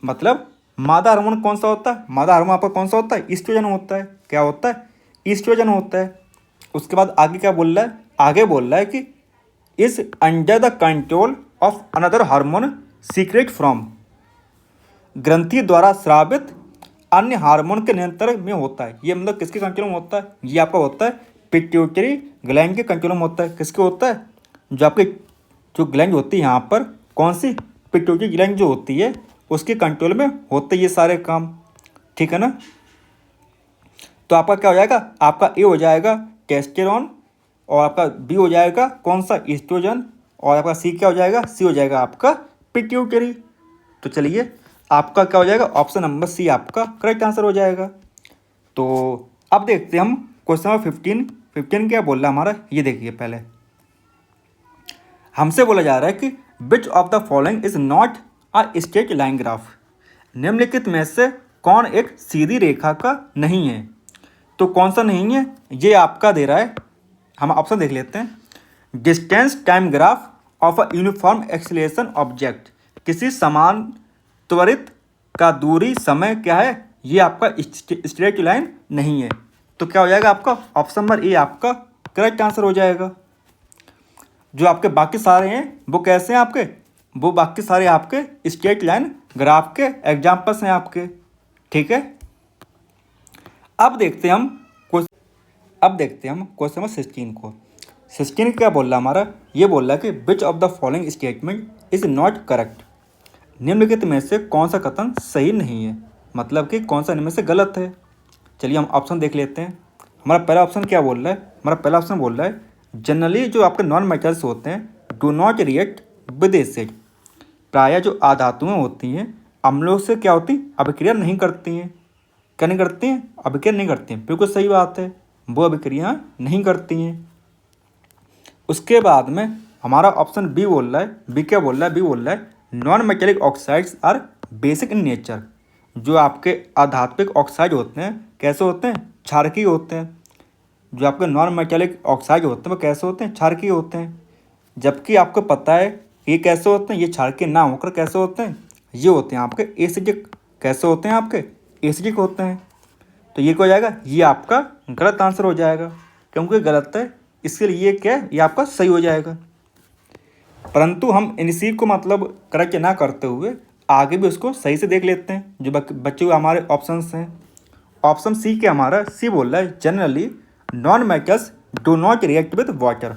मतलब मादा हार्मोन कौन सा होता है, मादा हार्मोन आपका कौन सा होता है, ईस्ट्रोजन होता है। क्या होता है, ईस्ट्रोजन होता है। उसके बाद आगे क्या बोल रहा है, आगे बोल रहा है कि is under the control of another hormone secrete from. ग्रंथि द्वारा स्रावित अन्य हार्मोन के नियंत्रण में होता है। ये मतलब किसके कंट्रोल में होता है, ये आपका होता है पिट्यूटरी ग्लैंड के कंट्रोल में होता है। किसके होता है, जो आपकी जो ग्लैंड होती है यहाँ पर, कौन सी, पिट्यूटरी ग्लैंड जो होती है उसके कंट्रोल में होते ये सारे काम, ठीक है ना। तो आपका क्या हो जाएगा, आपका ए हो जाएगा टेस्टेरोन, और आपका बी हो जाएगा कौन सा, ईस्ट्रोजन, और आपका सी क्या हो जाएगा, सी हो जाएगा आपका पिट्यूटरी। तो चलिए आपका क्या हो जाएगा, ऑप्शन नंबर सी आपका करेक्ट आंसर हो जाएगा। तो अब देखते हैं हम क्वेश्चन नंबर 15 क्या बोल रहा है हमारा, ये देखिए। पहले हमसे बोला जा रहा है कि which of the following is not a straight line graph. निम्नलिखित में से कौन एक सीधी रेखा का नहीं है। तो कौन सा नहीं है, ये आपका दे रहा है, हम ऑप्शन देख लेते हैं। Distance time graph of a uniform acceleration object. किसी समान त्वरित का दूरी समय क्या है, ये आपका स्ट्रेट लाइन नहीं है। तो क्या हो जाएगा आपका ऑप्शन नंबर ए आपका करेक्ट आंसर हो जाएगा। जो आपके बाकी सारे हैं वो कैसे हैं आपके, वो बाकी सारे आपके स्ट्रेट लाइन ग्राफ के एग्जाम्पल्स हैं आपके, ठीक है। अब देखते हैं हम अब देखते हैं हम क्वेश्चन नंबर 16 को। 16 क्या बोल रहा है हमारा, ये बोल रहा है कि which of the following statement is not correct. निम्नलिखित में से कौन सा कथन सही नहीं है, मतलब कि कौन सा इनमें से गलत है। चलिए हम ऑप्शन देख लेते हैं। हमारा पहला ऑप्शन क्या बोल रहा है, हमारा पहला ऑप्शन बोल रहा है जनरली जो आपके नॉन मेटल्स होते हैं do not react with acid. प्रायः जो आधातुएं होती हैं अम्लों से क्या होती, अभिक्रिया नहीं करती हैं। क्या नहीं करती हैं, अभिक्रिया नहीं करती हैं, बिल्कुल सही बात है, वो अभिक्रिया नहीं करती हैं। उसके बाद में हमारा ऑप्शन बी बोल रहा है, बी क्या बोल रहा है, बी बोल रहा है non metallic oxides are basic in nature. जो आपके अधात्विक ऑक्साइड होते हैं कैसे होते हैं, क्षारकीय होते हैं। जो आपके नॉन मेटेलिक ऑक्साइड होते हैं वो कैसे होते हैं, क्षारकीय होते हैं। जबकि आपको पता है ये कैसे होते हैं, ये क्षारकीय ना होकर कैसे होते हैं, ये होते हैं आपके एसिडिक। कैसे होते हैं आपके, एसिडिक होते हैं। तो ये क्या हो जाएगा, ये आपका गलत आंसर हो जाएगा, क्योंकि गलत है, इसके लिए ये क्या है, ये आपका सही हो जाएगा। परंतु हम इसी को मतलब करेक्ट ना करते हुए आगे भी उसको सही से देख लेते हैं। जो बच्चे हुए हमारे ऑप्शंस हैं, ऑप्शन सी क्या हमारा, सी बोल रहा है generally non metals do not react with water.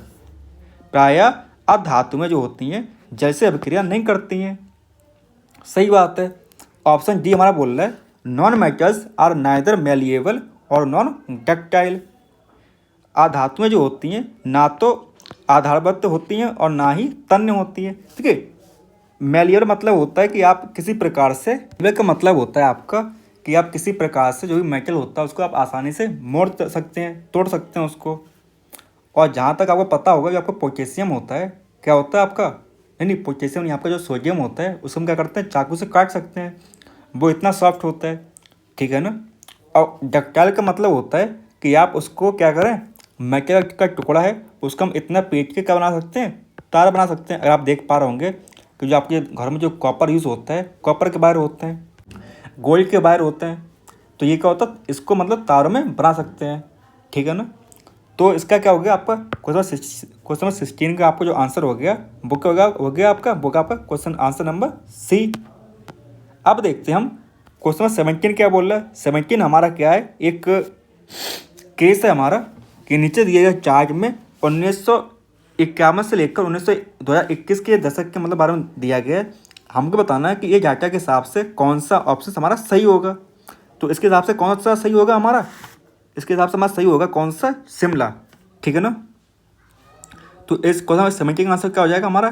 प्रायः अधातुएं जो होती हैं जल से अभिक्रिया नहीं करती हैं। सही बात है। ऑप्शन डी हमारा बोल रहा है non metals are neither malleable और नॉन डक्टाइल। अधातुएं जो होती हैं ना तो आधारबद्ध होती हैं और ना ही तन्य होती हैं। ठीक है, मेलियर मतलब होता है कि आप किसी प्रकार से, का मतलब होता है आपका कि आप किसी प्रकार से जो भी मेटल होता है उसको आप आसानी से मोड़ सकते हैं, तोड़ सकते हैं उसको। और जहाँ तक आपको पता होगा कि आपका पोटेशियम होता है, क्या होता है आपका, नहीं पोटेशियम नहीं, आपका जो सोडियम होता है उसको हम क्या करते हैं, चाकू से काट सकते हैं, वो इतना सॉफ्ट होता है। ठीक है ना। और डक्टाइल का मतलब होता है कि आप उसको क्या करें, मेटल का टुकड़ा है उसको हम इतना पीट के क्या बना सकते हैं, तार बना सकते हैं। अगर आप देख पा रहे होंगे कि जो आपके घर में जो कॉपर यूज़ होता है, कॉपर के वायर होते हैं, गोल्ड के वायर होते हैं, तो ये क्या होता है, इसको मतलब तारों में बना सकते हैं। ठीक है ना। तो इसका क्या हो गया आपका क्वेश्चन 16 का आपको जो आंसर हो गया वो क्या हो गया आपका क्वेश्चन आंसर नंबर सी। अब देखते हैं हम क्वेश्चन 17 क्या बोल रहा है। 17 हमारा क्या है, एक केस है हमारा कि नीचे दिए गए चार्ज में 1951 से लेकर 2021 के दशक के मतलब बारे में दिया गया है। हमको बताना है कि ये डाटा के हिसाब से कौन सा ऑप्शन हमारा सही होगा। तो इसके हिसाब से कौन सा सही होगा हमारा, इसके हिसाब से हमारा सही होगा कौन सा, शिमला। ठीक है ना। तो इस क्वेश्चन 17 का आंसर क्या हो जाएगा हमारा,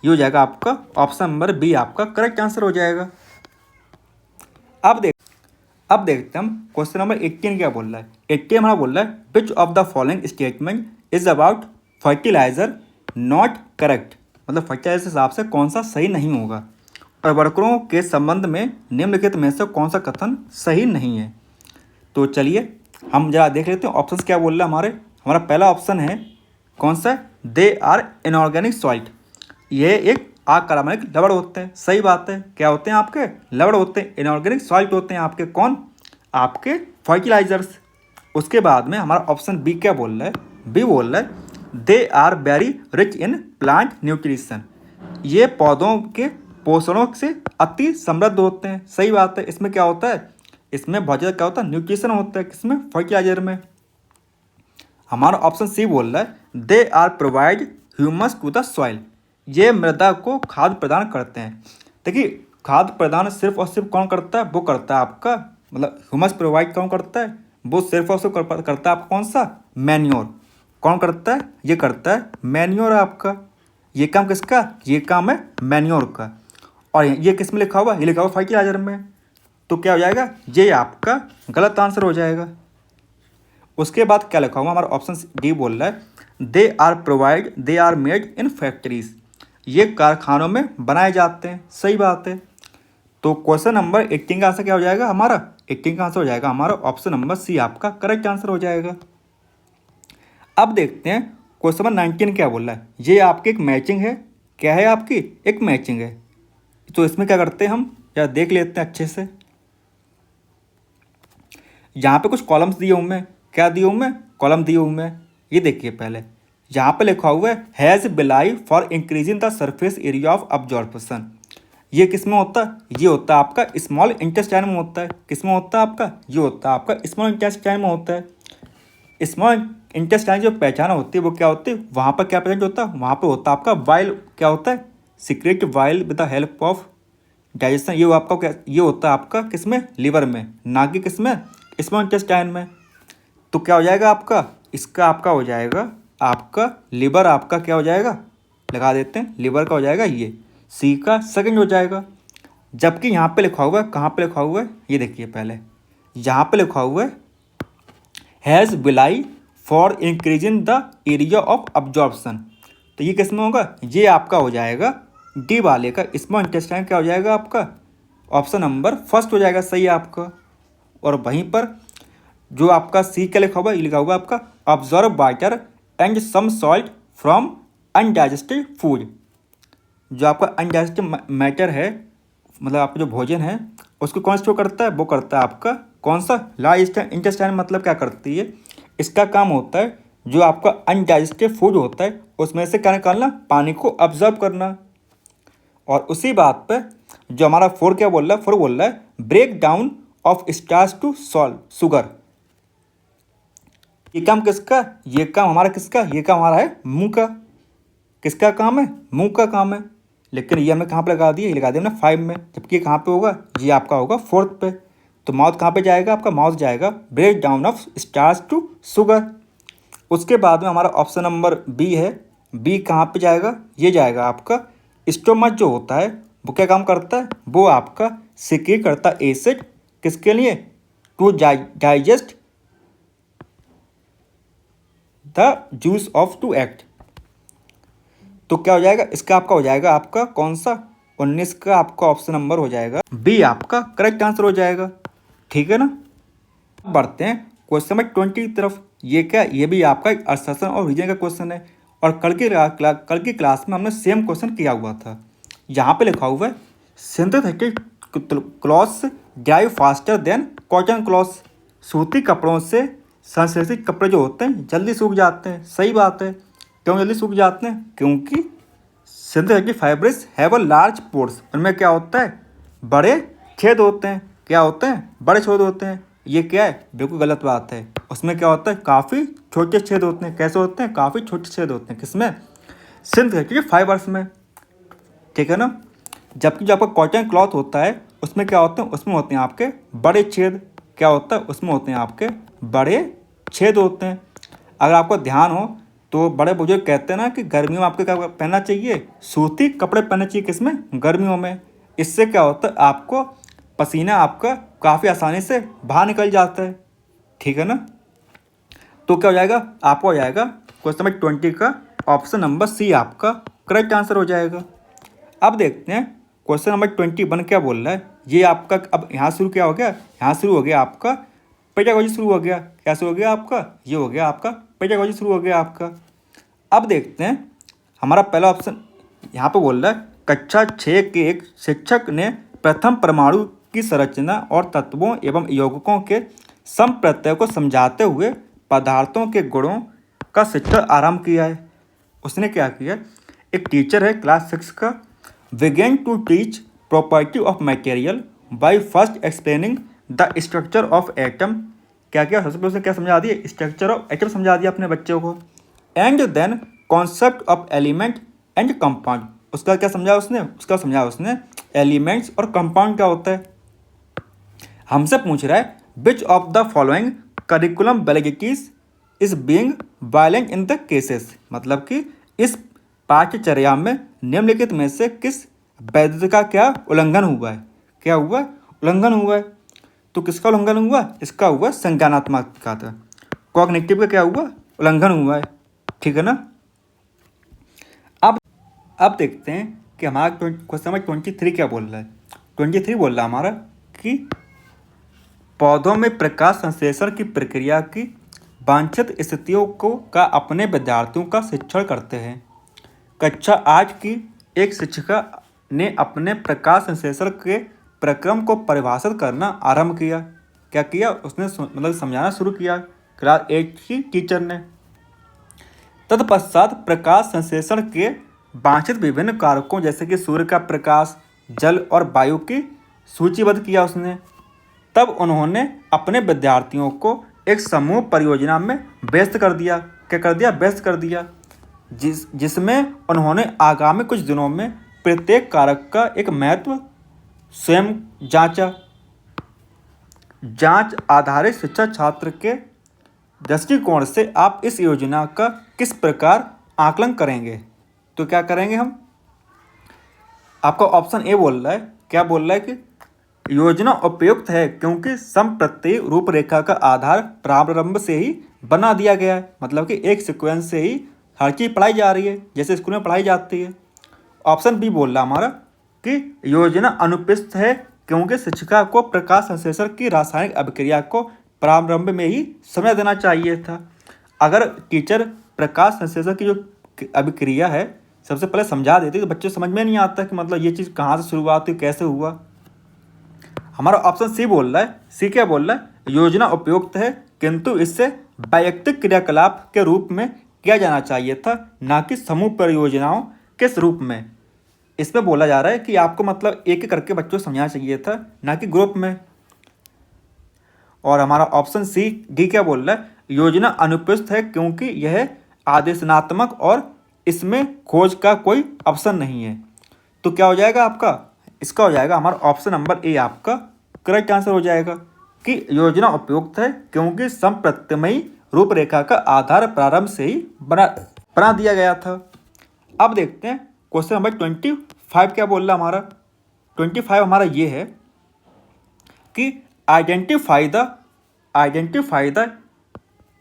ये हो जाएगा आपका ऑप्शन नंबर बी आपका करेक्ट आंसर हो जाएगा। अब देखते हैं हम क्वेश्चन नंबर 18 क्या बोल रहा है। 18 हमारा बोल रहा है which of the following statement is about fertiliser not correct. मतलब फर्टिलाइजर के हिसाब से कौन सा सही नहीं होगा। उर्वरकों के संबंध में निम्नलिखित में से कौन सा कथन सही नहीं है। तो चलिए हम जरा देख लेते हैं ऑप्शंस क्या बोल रहा है हमारा पहला ऑप्शन है कौन सा, दे आर इनऑर्गेनिक सॉल्ट। ये एक अकार्बनिक लवण होते हैं। सही बात है, क्या होते हैं आपके, लवण होते हैं, इनऑर्गेनिक सॉल्ट होते हैं आपके कौन, आपके फर्टिलाइजर्स। उसके बाद में हमारा ऑप्शन बी क्या बोल रहा है, बी बोल रहा है they are very rich in plant nutrition. ये पौधों के पोषणों से अति समृद्ध होते हैं। सही बात है। इसमें क्या होता है, इसमें बहुत ज़्यादा क्या होता है, न्यूट्रिशन होता है, किसमें, फर्टिलाइजर में। हमारा ऑप्शन सी बोल रहा है they are provide humus to the soil. ये मृदा को खाद प्रदान करते हैं। देखिए खाद प्रदान सिर्फ और सिर्फ कौन करता है, वो करता है आपका, मतलब ह्यूमस प्रोवाइड कौन करता है, वो सिर्फ और सिर्फ करता है आपका कौन सा, मैन्योर। कौन करता है, ये करता है मैन्योर आपका। ये काम किसका, ये काम है मैन्योर का। और ये किस में लिखा हुआ, ये लिखा हुआ फर्टिलाइजर में। तो क्या हो जाएगा, ये आपका गलत आंसर हो जाएगा। उसके बाद क्या लिखा हुआ, हमारा ऑप्शन डी बोल रहा है they are made in factories. ये कारखानों में बनाए जाते हैं। सही बात है। तो क्वेश्चन नंबर 18 का आंसर क्या हो जाएगा हमारा, 18 का आंसर हो जाएगा हमारा ऑप्शन नंबर सी आपका करेक्ट आंसर हो जाएगा। अब देखते हैं क्वेश्चन नंबर 19 क्या बोल रहा है। ये आपकी एक मैचिंग है, क्या है आपकी, एक मैचिंग है। तो इसमें क्या करते हैं हम, या देख लेते हैं अच्छे से। यहाँ पे कुछ कॉलम्स दिए हुए हैं, क्या दिए हुए हैं, कॉलम दिए हुए हैं। ये देखिए पहले यहाँ पे लिखा हुआ है हैज़ बिलाई for increasing the surface area of absorption. ये किस में होता है, ये होता है आपका स्मॉल इंटेस्टाइन में होता है। किस में होता है आपका, ये होता है आपका स्मॉल इंटेस्टाइन में होता है। स्मॉल इंटेस्टाइन जो पहचान होती है वो क्या होती है, वहाँ पर क्या प्रेजेंट होता है, वहाँ पर होता है आपका वाइल, क्या होता है, secret while with the help of digestion. ये आपका क्या, ये होता है आपका किसमें, लिवर में, ना कि किसमें, स्मॉल इंटेस्टाइन में। तो क्या हो जाएगा आपका, इसका आपका हो जाएगा आपका लिवर, आपका क्या हो जाएगा, लगा देते हैं, लिवर का हो जाएगा ये, सी का सेकंड हो जाएगा। जबकि यहाँ पे लिखा हुआ है, कहाँ पे लिखा हुआ है, ये देखिए पहले यहाँ पे लिखा हुआ है has villi for increasing the area of absorption. तो ये किस में होगा, ये आपका हो जाएगा डी वाले का, स्मॉल इंटेस्टाइन क्या हो जाएगा आपका, ऑप्शन नंबर फर्स्ट हो जाएगा, सही है आपका। और वहीं पर जो आपका सी का लिखा हुआ है, ये लिखा हुआ है आपका observe water and some salt from undigested food. जो आपका अनडाइजेस्टेड मैटर है, मतलब आपका जो भोजन है उसको कौन स्टोर करता है, वो करता है आपका कौन सा, लार्ज इंटेस्टाइन। मतलब क्या करती है, इसका काम होता है जो आपका अनडाइजेस्टेड फूड होता है उसमें से क्या निकालना, पानी को ऑब्जर्व करना। और उसी बात पे जो हमारा फोर क्या बोल रहा है, फोर बोल रहा है break down of starch to salt sugar. ये काम किसका, ये काम हमारा किसका, ये काम हमारा है मुंह का। किसका काम है, मुंह का काम है। लेकिन ये हमने कहाँ पे लगा दिया, ये लगा दिया हमने 5 में, जबकि ये कहाँ पे होगा, ये आपका होगा 4th पे। तो माउथ कहाँ पे जाएगा, आपका माउथ जाएगा break down of starch to sugar. उसके बाद में हमारा ऑप्शन नंबर बी है, बी कहाँ पे जाएगा, ये जाएगा आपका स्टोमच जो होता है वो क्या काम करता है, वो आपका सिक्रीट करता है एसिड, किसके लिए, to digest the juice of to act. तो क्या हो जाएगा, इसका आपका हो जाएगा आपका कौन सा, 19 का आपका ऑप्शन नंबर हो जाएगा बी, आपका करेक्ट आंसर हो जाएगा। ठीक है ना। बढ़ते हैं क्वेश्चन नंबर 20 की तरफ। ये क्या, ये भी आपका एक असर्शन और रीजन का क्वेश्चन है, और कल की क्लास में हमने सेम क्वेश्चन किया हुआ था। यहाँ पे लिखा हुआ है synthetic clothes dry faster than cotton clothes. सूती कपड़ों से संश्लेषित कपड़े जो होते हैं जल्दी सूख जाते हैं। सही बात है। क्यों जल्दी सूख जाते हैं, क्योंकि synthetic fibres have a large pores, उनमें क्या होता है, बड़े छेद होते हैं। क्या होते हैं, बड़े छेद होते हैं। ये क्या है, बिल्कुल गलत बात है। उसमें क्या होता है, काफ़ी छोटे छेद होते हैं। कैसे होते हैं, काफ़ी छोटे छेद होते हैं। किसमें, सिंथेटिक फाइबर्स में। ठीक है ना। जबकि जो आपका कॉटन क्लॉथ होता है उसमें क्या होते हैं, उसमें होते हैं आपके बड़े छेद। क्या होता है, उसमें होते हैं आपके बड़े छेद होते हैं। अगर आपको ध्यान हो तो बड़े बुजुर्ग कहते हैं ना कि गर्मियों में आपको क्या पहनना चाहिए, सूती कपड़े पहनने चाहिए। किसमें, गर्मियों में। इससे क्या होता है, आपको पसीना आपका काफ़ी आसानी से बाहर निकल जाता है। ठीक है ना। तो क्या हो जाएगा, आपको हो जाएगा क्वेश्चन नंबर 20 का ऑप्शन नंबर सी आपका करेक्ट आंसर हो जाएगा। अब देखते हैं क्वेश्चन नंबर 21 क्या बोल रहा है। ये आपका अब यहाँ शुरू क्या हो गया, यहाँ शुरू हो गया आपका पेडागोजी शुरू हो गया। क्या शुरू हो गया आपका, ये हो गया आपका पेडागोजी शुरू हो गया आपका। अब देखते हैं हमारा पहला ऑप्शन यहाँ पे बोल रहा है कक्षा 6 के एक शिक्षक ने प्रथम परमाणु की संरचना और तत्वों एवं यौगिकों के संप्रत्यय को समझाते हुए पदार्थों के गुणों का शिक्षण आरंभ किया है। उसने क्या किया, एक टीचर है क्लास 6 का, began to teach property of material by first explaining the structure of atom। क्या किया, सबसे पहले उसने क्या समझा दिया, स्ट्रक्चर ऑफ एटम समझा दिया अपने बच्चों को। And then concept of element and compound. उसका क्या समझा उसने, उसका समझा उसने एलिमेंट्स और कंपाउंड क्या होता है। हमसे पूछ रहा है which of the following curriculum validities is being violent in the cases. मतलब कि इस पाठ्यचर्या में निम्नलिखित में से किस वैधता का क्या उल्लंघन हुआ है। क्या हुआ, उल्लंघन हुआ है। तो किसका उल्लंघन हुआ, इसका हुआ संज्ञानात्मक का था। कॉग्निटिव का क्या हुआ, उल्लंघन हुआ है। ठीक है ना। अब देखते हैं कि हमारा क्वेश्चन नंबर 23 क्या बोल रहा है। 23 बोल रहा है हमारा कि पौधों में प्रकाश संश्लेषण की प्रक्रिया की वांछित स्थितियों को का अपने विद्यार्थियों का शिक्षण करते हैं। कक्षा 8 की एक शिक्षिका ने अपने प्रकाश संश्लेषण के प्रक्रम को परिभाषित करना आरंभ किया। क्या किया उसने, मतलब समझाना शुरू किया क्लास 8 की टीचर ने। तत्पश्चात प्रकाश संश्लेषण के वांछित विभिन्न कारकों जैसे कि सूर्य का प्रकाश, जल और वायु की सूचीबद्ध किया उसने। तब उन्होंने अपने विद्यार्थियों को एक समूह परियोजना में व्यस्त कर दिया। क्या कर दिया? व्यस्त कर दिया, जिसमें उन्होंने आगामी कुछ दिनों में प्रत्येक कारक का एक महत्व स्वयं जांचा। जांच आधारित शिक्षा छात्र के दृष्टिकोण से आप इस योजना का किस प्रकार आकलन करेंगे? तो क्या करेंगे हम? आपका ऑप्शन ए बोल रहा है, क्या बोल रहा है कि योजना उपयुक्त है क्योंकि संप्रति रूपरेखा का आधार प्रारंभ से ही बना दिया गया है। मतलब कि एक सीक्वेंस से ही हर चीज़ पढ़ाई जा रही है, जैसे स्कूल में पढ़ाई जाती है। ऑप्शन बी बोल रहा हमारा कि योजना अनुपयुक्त है क्योंकि शिक्षिका को प्रकाश संश्लेषण की रासायनिक अभिक्रिया को प्रारंभ में ही समझ देना चाहिए था। अगर टीचर प्रकाश संश्लेषण की जो अभिक्रिया है सबसे पहले समझा देती तो बच्चे समझ में नहीं आता कि मतलब ये चीज़ कहाँ से शुरुआत हुई, कैसे हुआ। हमारा ऑप्शन सी बोल रहा है, सी क्या बोल रहा है? योजना उपयुक्त है किंतु इससे वैयक्तिक क्रियाकलाप के रूप में किया जाना चाहिए था, ना कि समूह परियोजनाओं के रूप में। इसमें बोला जा रहा है कि आपको मतलब एक एक करके बच्चों को समझाना चाहिए था, ना कि ग्रुप में। और हमारा ऑप्शन सी डी क्या बोल रहा है? योजना अनुपयुक्त है क्योंकि यह आदेशनात्मक और इसमें खोज का कोई ऑप्शन नहीं है। तो क्या हो जाएगा आपका? इसका हो जाएगा हमारा ऑप्शन नंबर ए आपका करेक्ट आंसर हो जाएगा कि योजना उपयुक्त है क्योंकि संप्रत्यमयी रूपरेखा का आधार प्रारंभ से ही बना दिया गया था। अब देखते हैं क्वेश्चन नंबर 25 क्या बोल रहा है हमारा। 25 हमारा ये है कि identify the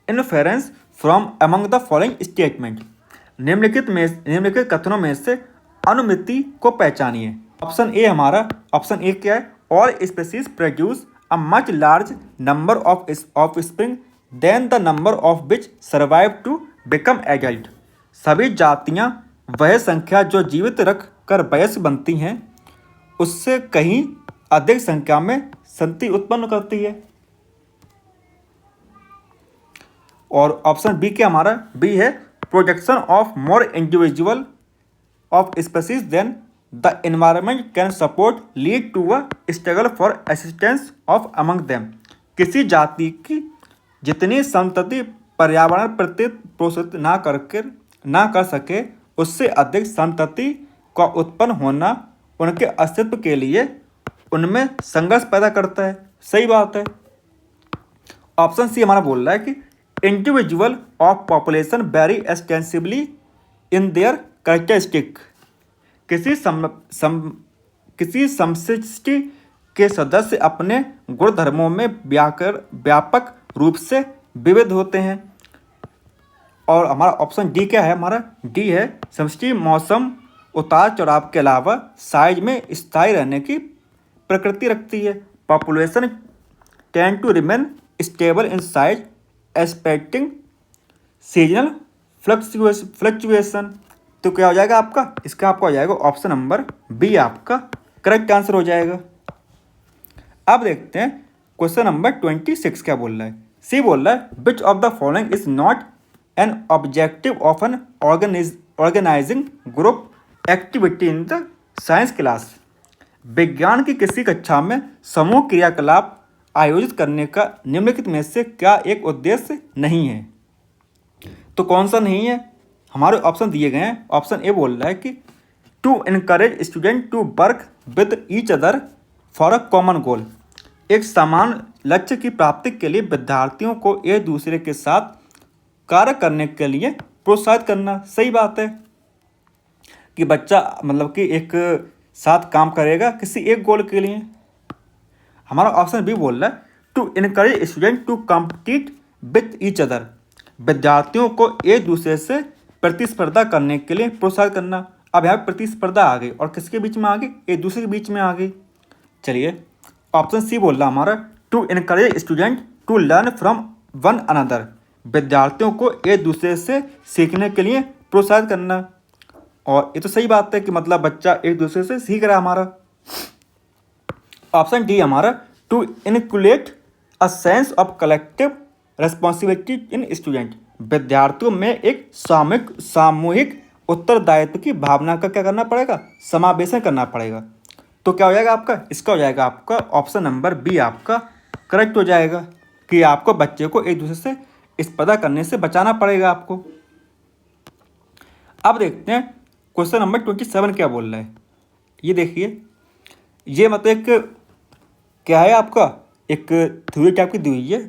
inference from among the following statement. निम्नलिखित कथनों में से अनुमिति को पहचानिए। ऑप्शन ए हमारा, ऑप्शन ए क्या है? All species produce a much large number of offspring than the number of which survive to become adult. सभी जातियां वह संख्या जो जीवित रख कर वयस्क बनती हैं उससे कहीं अधिक संख्या में संतति उत्पन्न करती है। और ऑप्शन बी क्या हमारा? बी है production of more individual of species than the environment can support lead to a struggle for existence of among them. किसी जाति की जितनी संतति पर्यावरण प्रति प्रोत्साहित ना कर सके उससे अधिक संतति का उत्पन्न होना उनके अस्तित्व के लिए उनमें संघर्ष पैदा करता है। सही बात है। ऑप्शन सी हमारा बोल रहा है कि individual of population very extensively in their characteristic. किसी समष्टि के सदस्य अपने गुणधर्मों में व्यापक रूप से विविध होते हैं। और हमारा ऑप्शन डी क्या है? हमारा डी है समष्टि मौसम उतार चढ़ाव के अलावा साइज में स्थायी रहने की प्रकृति रखती है। Population tend to remain stable in size expecting seasonal fluctuation. तो क्या हो जाएगा आपका? इसका आपका हो जाएगा ऑप्शन नंबर बी आपका करेक्ट आंसर हो जाएगा। अब देखते हैं क्वेश्चन नंबर 26 क्या बोल रहा है। सी बोल रहा है which of the following is not an objective of an organising group activity in the science class. विज्ञान की किसी कक्षा में समूह क्रियाकलाप आयोजित करने का निम्नलिखित में से क्या एक उद्देश्य नहीं है? तो कौन सा नहीं है? हमारे ऑप्शन दिए गए हैं। ऑप्शन ए बोल रहा है कि to encourage student to work with each other for a common goal. एक समान लक्ष्य की प्राप्ति के लिए विद्यार्थियों को एक दूसरे के साथ कार्य करने के लिए प्रोत्साहित करना। सही बात है कि बच्चा मतलब कि एक साथ काम करेगा किसी एक गोल के लिए। हमारा ऑप्शन बी बोल रहा है to encourage student to compete with each other. विद्यार्थियों को एक दूसरे से प्रतिस्पर्धा करने के लिए प्रोत्साहित करना। अब यहाँ प्रतिस्पर्धा आ गई और किसके बीच में आ गई? एक दूसरे के बीच में आ गई। चलिए ऑप्शन सी बोल रहा हमारा to encourage student to learn from one another. विद्यार्थियों को एक दूसरे से सीखने के लिए प्रोत्साहित करना। और ये तो सही बात है कि मतलब बच्चा एक दूसरे से सीख रहा है हमारा। ऑप्शन डी हमारा to inculcate a sense of collective responsibility in student. विद्यार्थियों में एक सामूहिक उत्तरदायित्व की भावना का क्या करना पड़ेगा? समावेशन करना पड़ेगा। तो क्या हो जाएगा आपका? इसका हो जाएगा आपका ऑप्शन नंबर बी आपका करेक्ट हो जाएगा। कि आपको बच्चे को एक दूसरे से स्पर्धा करने से बचाना पड़ेगा आपको। अब देखते हैं क्वेश्चन नंबर 27 क्या बोल रहा है। ये देखिए, ये मतलब एक क्या है आपका, एक थ्योरी टाइप की दी हुई है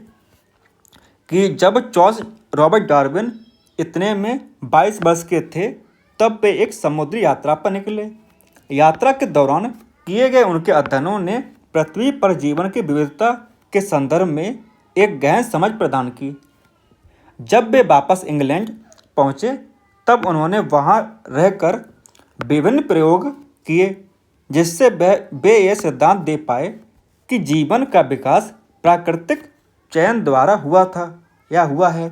कि जब चार्ल्स रॉबर्ट डार्विन इतने में 22 वर्ष के थे तब वे एक समुद्री यात्रा पर निकले। यात्रा के दौरान किए गए उनके अध्ययनों ने पृथ्वी पर जीवन की विविधता के संदर्भ में एक गहन समझ प्रदान की। जब वे वापस इंग्लैंड पहुंचे तब उन्होंने वहां रहकर विभिन्न प्रयोग किए जिससे वे यह सिद्धांत दे पाए कि जीवन का विकास प्राकृतिक चयन द्वारा हुआ था या हुआ है।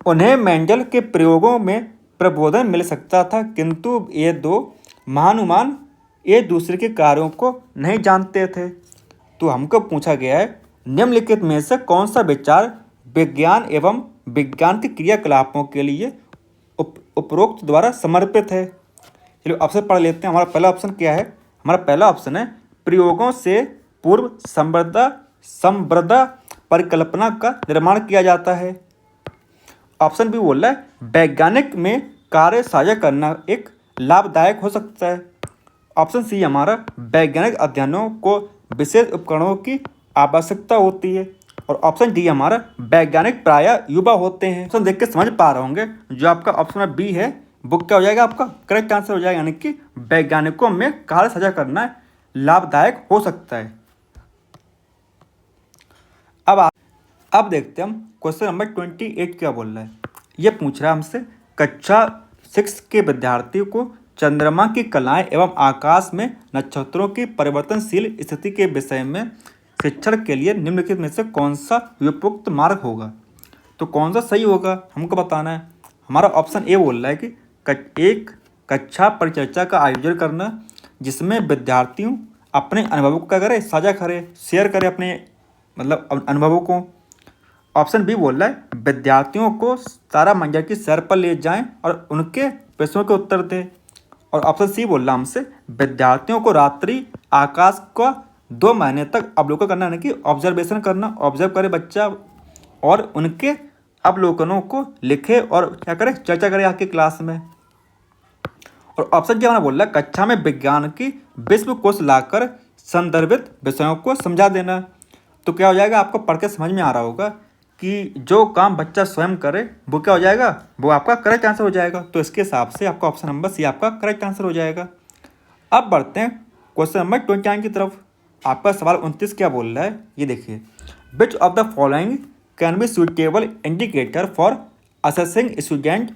उन्हें मेंडल के प्रयोगों में प्रबोधन मिल सकता था, किंतु ये दो महानुमान एक दूसरे के कार्यों को नहीं जानते थे। तो हमको पूछा गया है निम्नलिखित में से कौन सा विचार विज्ञान एवं विज्ञान के क्रियाकलापों के लिए उपरोक्त द्वारा समर्पित है। चलिए ऑप्शन पढ़ लेते हैं। हमारा पहला ऑप्शन क्या है? हमारा पहला ऑप्शन है प्रयोगों से पूर्व संवृद्धा परिकल्पना का निर्माण किया जाता है। ऑप्शन बी बोल रहा है वैज्ञानिक में कार्य साझा करना एक लाभदायक हो सकता है। ऑप्शन सी हमारा वैज्ञानिक अध्ययनों को विशेष उपकरणों की आवश्यकता होती है। और ऑप्शन डी हमारा वैज्ञानिक प्रायः युवा होते हैं। ऑप्शन देख के समझ पा रहे होंगे जो आपका ऑप्शन बी है वो क्या हो जाएगा, आपका करेक्ट आंसर हो जाएगा, यानी कि वैज्ञानिकों में कार्य साझा करना लाभदायक हो सकता है। अब देखते हैं हम क्वेश्चन नंबर 28 क्या बोल रहा है। ये पूछ रहा है हमसे कक्षा 6 के विद्यार्थियों को चंद्रमा की कलाएं एवं आकाश में नक्षत्रों की परिवर्तनशील स्थिति के विषय में शिक्षण के लिए निम्नलिखित में से कौन सा उपयुक्त मार्ग होगा। तो कौन सा सही होगा हमको बताना है। हमारा ऑप्शन ए बोल रहा है कि एक कक्षा परिचर्चा का आयोजन करना जिसमें विद्यार्थियों अपने अनुभवों का करें, साझा करें, शेयर करें अपने मतलब अनुभवों को। ऑप्शन बी बोल रहा है विद्यार्थियों को तारामंडल की सैर पर ले जाएं और उनके प्रश्नों के उत्तर दें। और ऑप्शन सी बोल रहा हमसे विद्यार्थियों को रात्रि आकाश का 2 महीने तक अवलोकन करना, यानी कि ऑब्जर्वेशन करना, ऑब्जर्व करे बच्चा और उनके अवलोकनों को लिखे और क्या करे, चर्चा करे आके क्लास में। और ऑप्शन क्या बोल रहा है कक्षा में विज्ञान की विश्वकोश लाकर संदर्भित विषयों को समझा देना। तो क्या हो जाएगा, आपको पढ़ के समझ में आ रहा होगा कि जो काम बच्चा स्वयं करे वो क्या हो जाएगा, वो आपका करेक्ट आंसर हो जाएगा। तो इसके हिसाब से आपका ऑप्शन नंबर सी आपका करेक्ट आंसर हो जाएगा। अब बढ़ते हैं क्वेश्चन नंबर 29 की तरफ। आपका सवाल 29 क्या बोल रहा है, ये देखिए। विच of the following can be suitable indicator for assessing student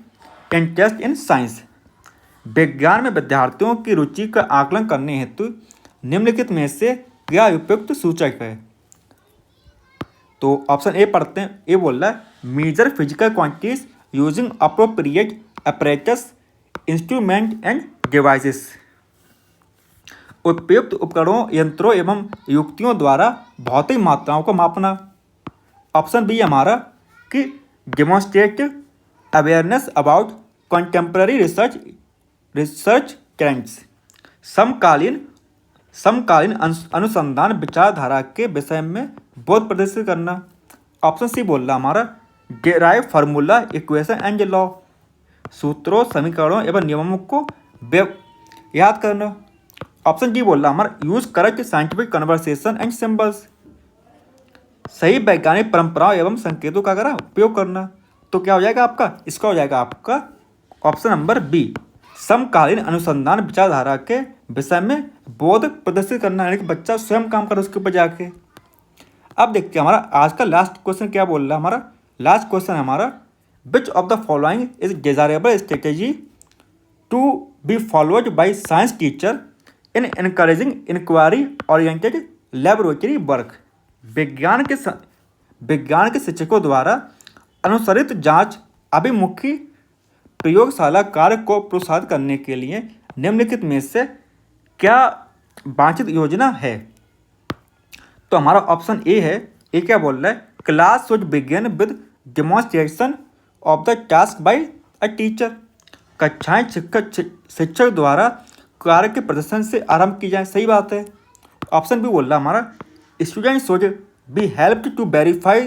interest in science. विज्ञान में विद्यार्थियों की रुचि का आकलन करने हेतु निम्नलिखित में से क्या उपयुक्त सूचक है। तो ऑप्शन ए पढ़ते हैं। ए बोल रहा है measure physical quantities using appropriate apparatus instrument and devices. उपयुक्त उपकरणों, यंत्रों एवं युक्तियों द्वारा भौतिक मात्राओं को मापना। ऑप्शन बी हमारा कि demonstrative awareness about contemporary research trends. समकालीन अनुसंधान विचारधारा के विषय में बोध प्रदर्शित करना। ऑप्शन सी बोल रहा हमारा derive formula equation and law. सूत्रों, समीकरणों एवं नियमों को याद करना। ऑप्शन डी बोल रहा हमारा use correct scientific conversation and symbols. सही वैज्ञानिक परंपराओं एवं संकेतों का करा उपयोग करना। तो क्या हो जाएगा आपका, इसका हो जाएगा आपका ऑप्शन नंबर बी समकालीन अनुसंधान विचारधारा के विषय में बोध प्रदर्शित करना, यानी कि बच्चा स्वयं काम करे उसके ऊपर जाके। अब देखते हैं हमारा आज का लास्ट क्वेश्चन क्या बोल रहा है। हमारा लास्ट क्वेश्चन है हमारा which of the following is desirable strategy to be followed by science teacher in encouraging inquiry oriented laboratory work. विज्ञान के शिक्षकों द्वारा अनुसरित जांच अभिमुखी प्रयोगशाला कार्य को प्रोत्साहित करने के लिए निम्नलिखित में से क्या वांछित योजना है। तो हमारा ऑप्शन ए है। ए क्या बोल रहा है class should begin with demonstration of the task by a teacher. कक्षाएं शिक्षक द्वारा कार्य के प्रदर्शन से आरंभ की जाए। सही बात है। ऑप्शन बी बोल रहा हमारा student should be helped to verify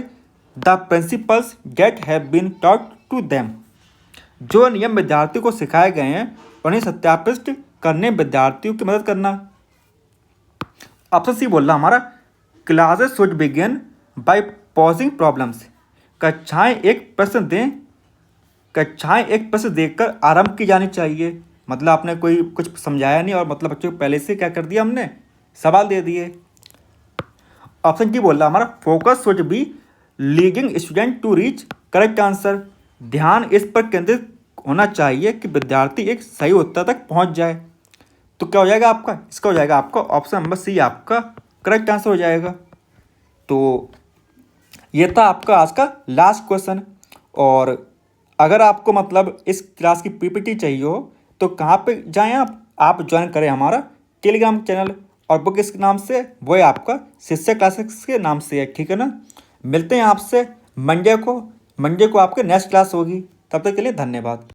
the principles that have been taught to them. जो नियम विद्यार्थी को सिखाए गए हैं उन्हें सत्यापित करने विद्यार्थियों की मदद करना। ऑप्शन सी बोल रहा हमारा, classes should begin by pausing problems. कक्षाएं एक प्रश्न देकर आरंभ की जानी चाहिए। मतलब आपने कोई कुछ समझाया नहीं और मतलब बच्चों को पहले से क्या कर दिया, हमने सवाल दे दिए। ऑप्शन डी बोल रहा हमारा, focus should be leading student to reach correct answer. ध्यान इस पर केंद्रित होना चाहिए कि विद्यार्थी एक सही उत्तर तक पहुंच जाए। तो क्या हो जाएगा आपका, इसका हो जाएगा आपका ऑप्शन नंबर सी आपका करेक्ट आंसर हो जाएगा। तो ये था आपका आज का लास्ट क्वेश्चन। और अगर आपको मतलब इस क्लास की पीपीटी चाहिए हो तो कहाँ पे जाएं आप ज्वाइन करें हमारा टेलीग्राम चैनल, और बुक किस नाम से, वो है आपका शिष्य क्लासेस के नाम से है, ठीक है ना। मिलते हैं आपसे मंडे को आपके नेक्स्ट क्लास होगी। तब तक के लिए धन्यवाद।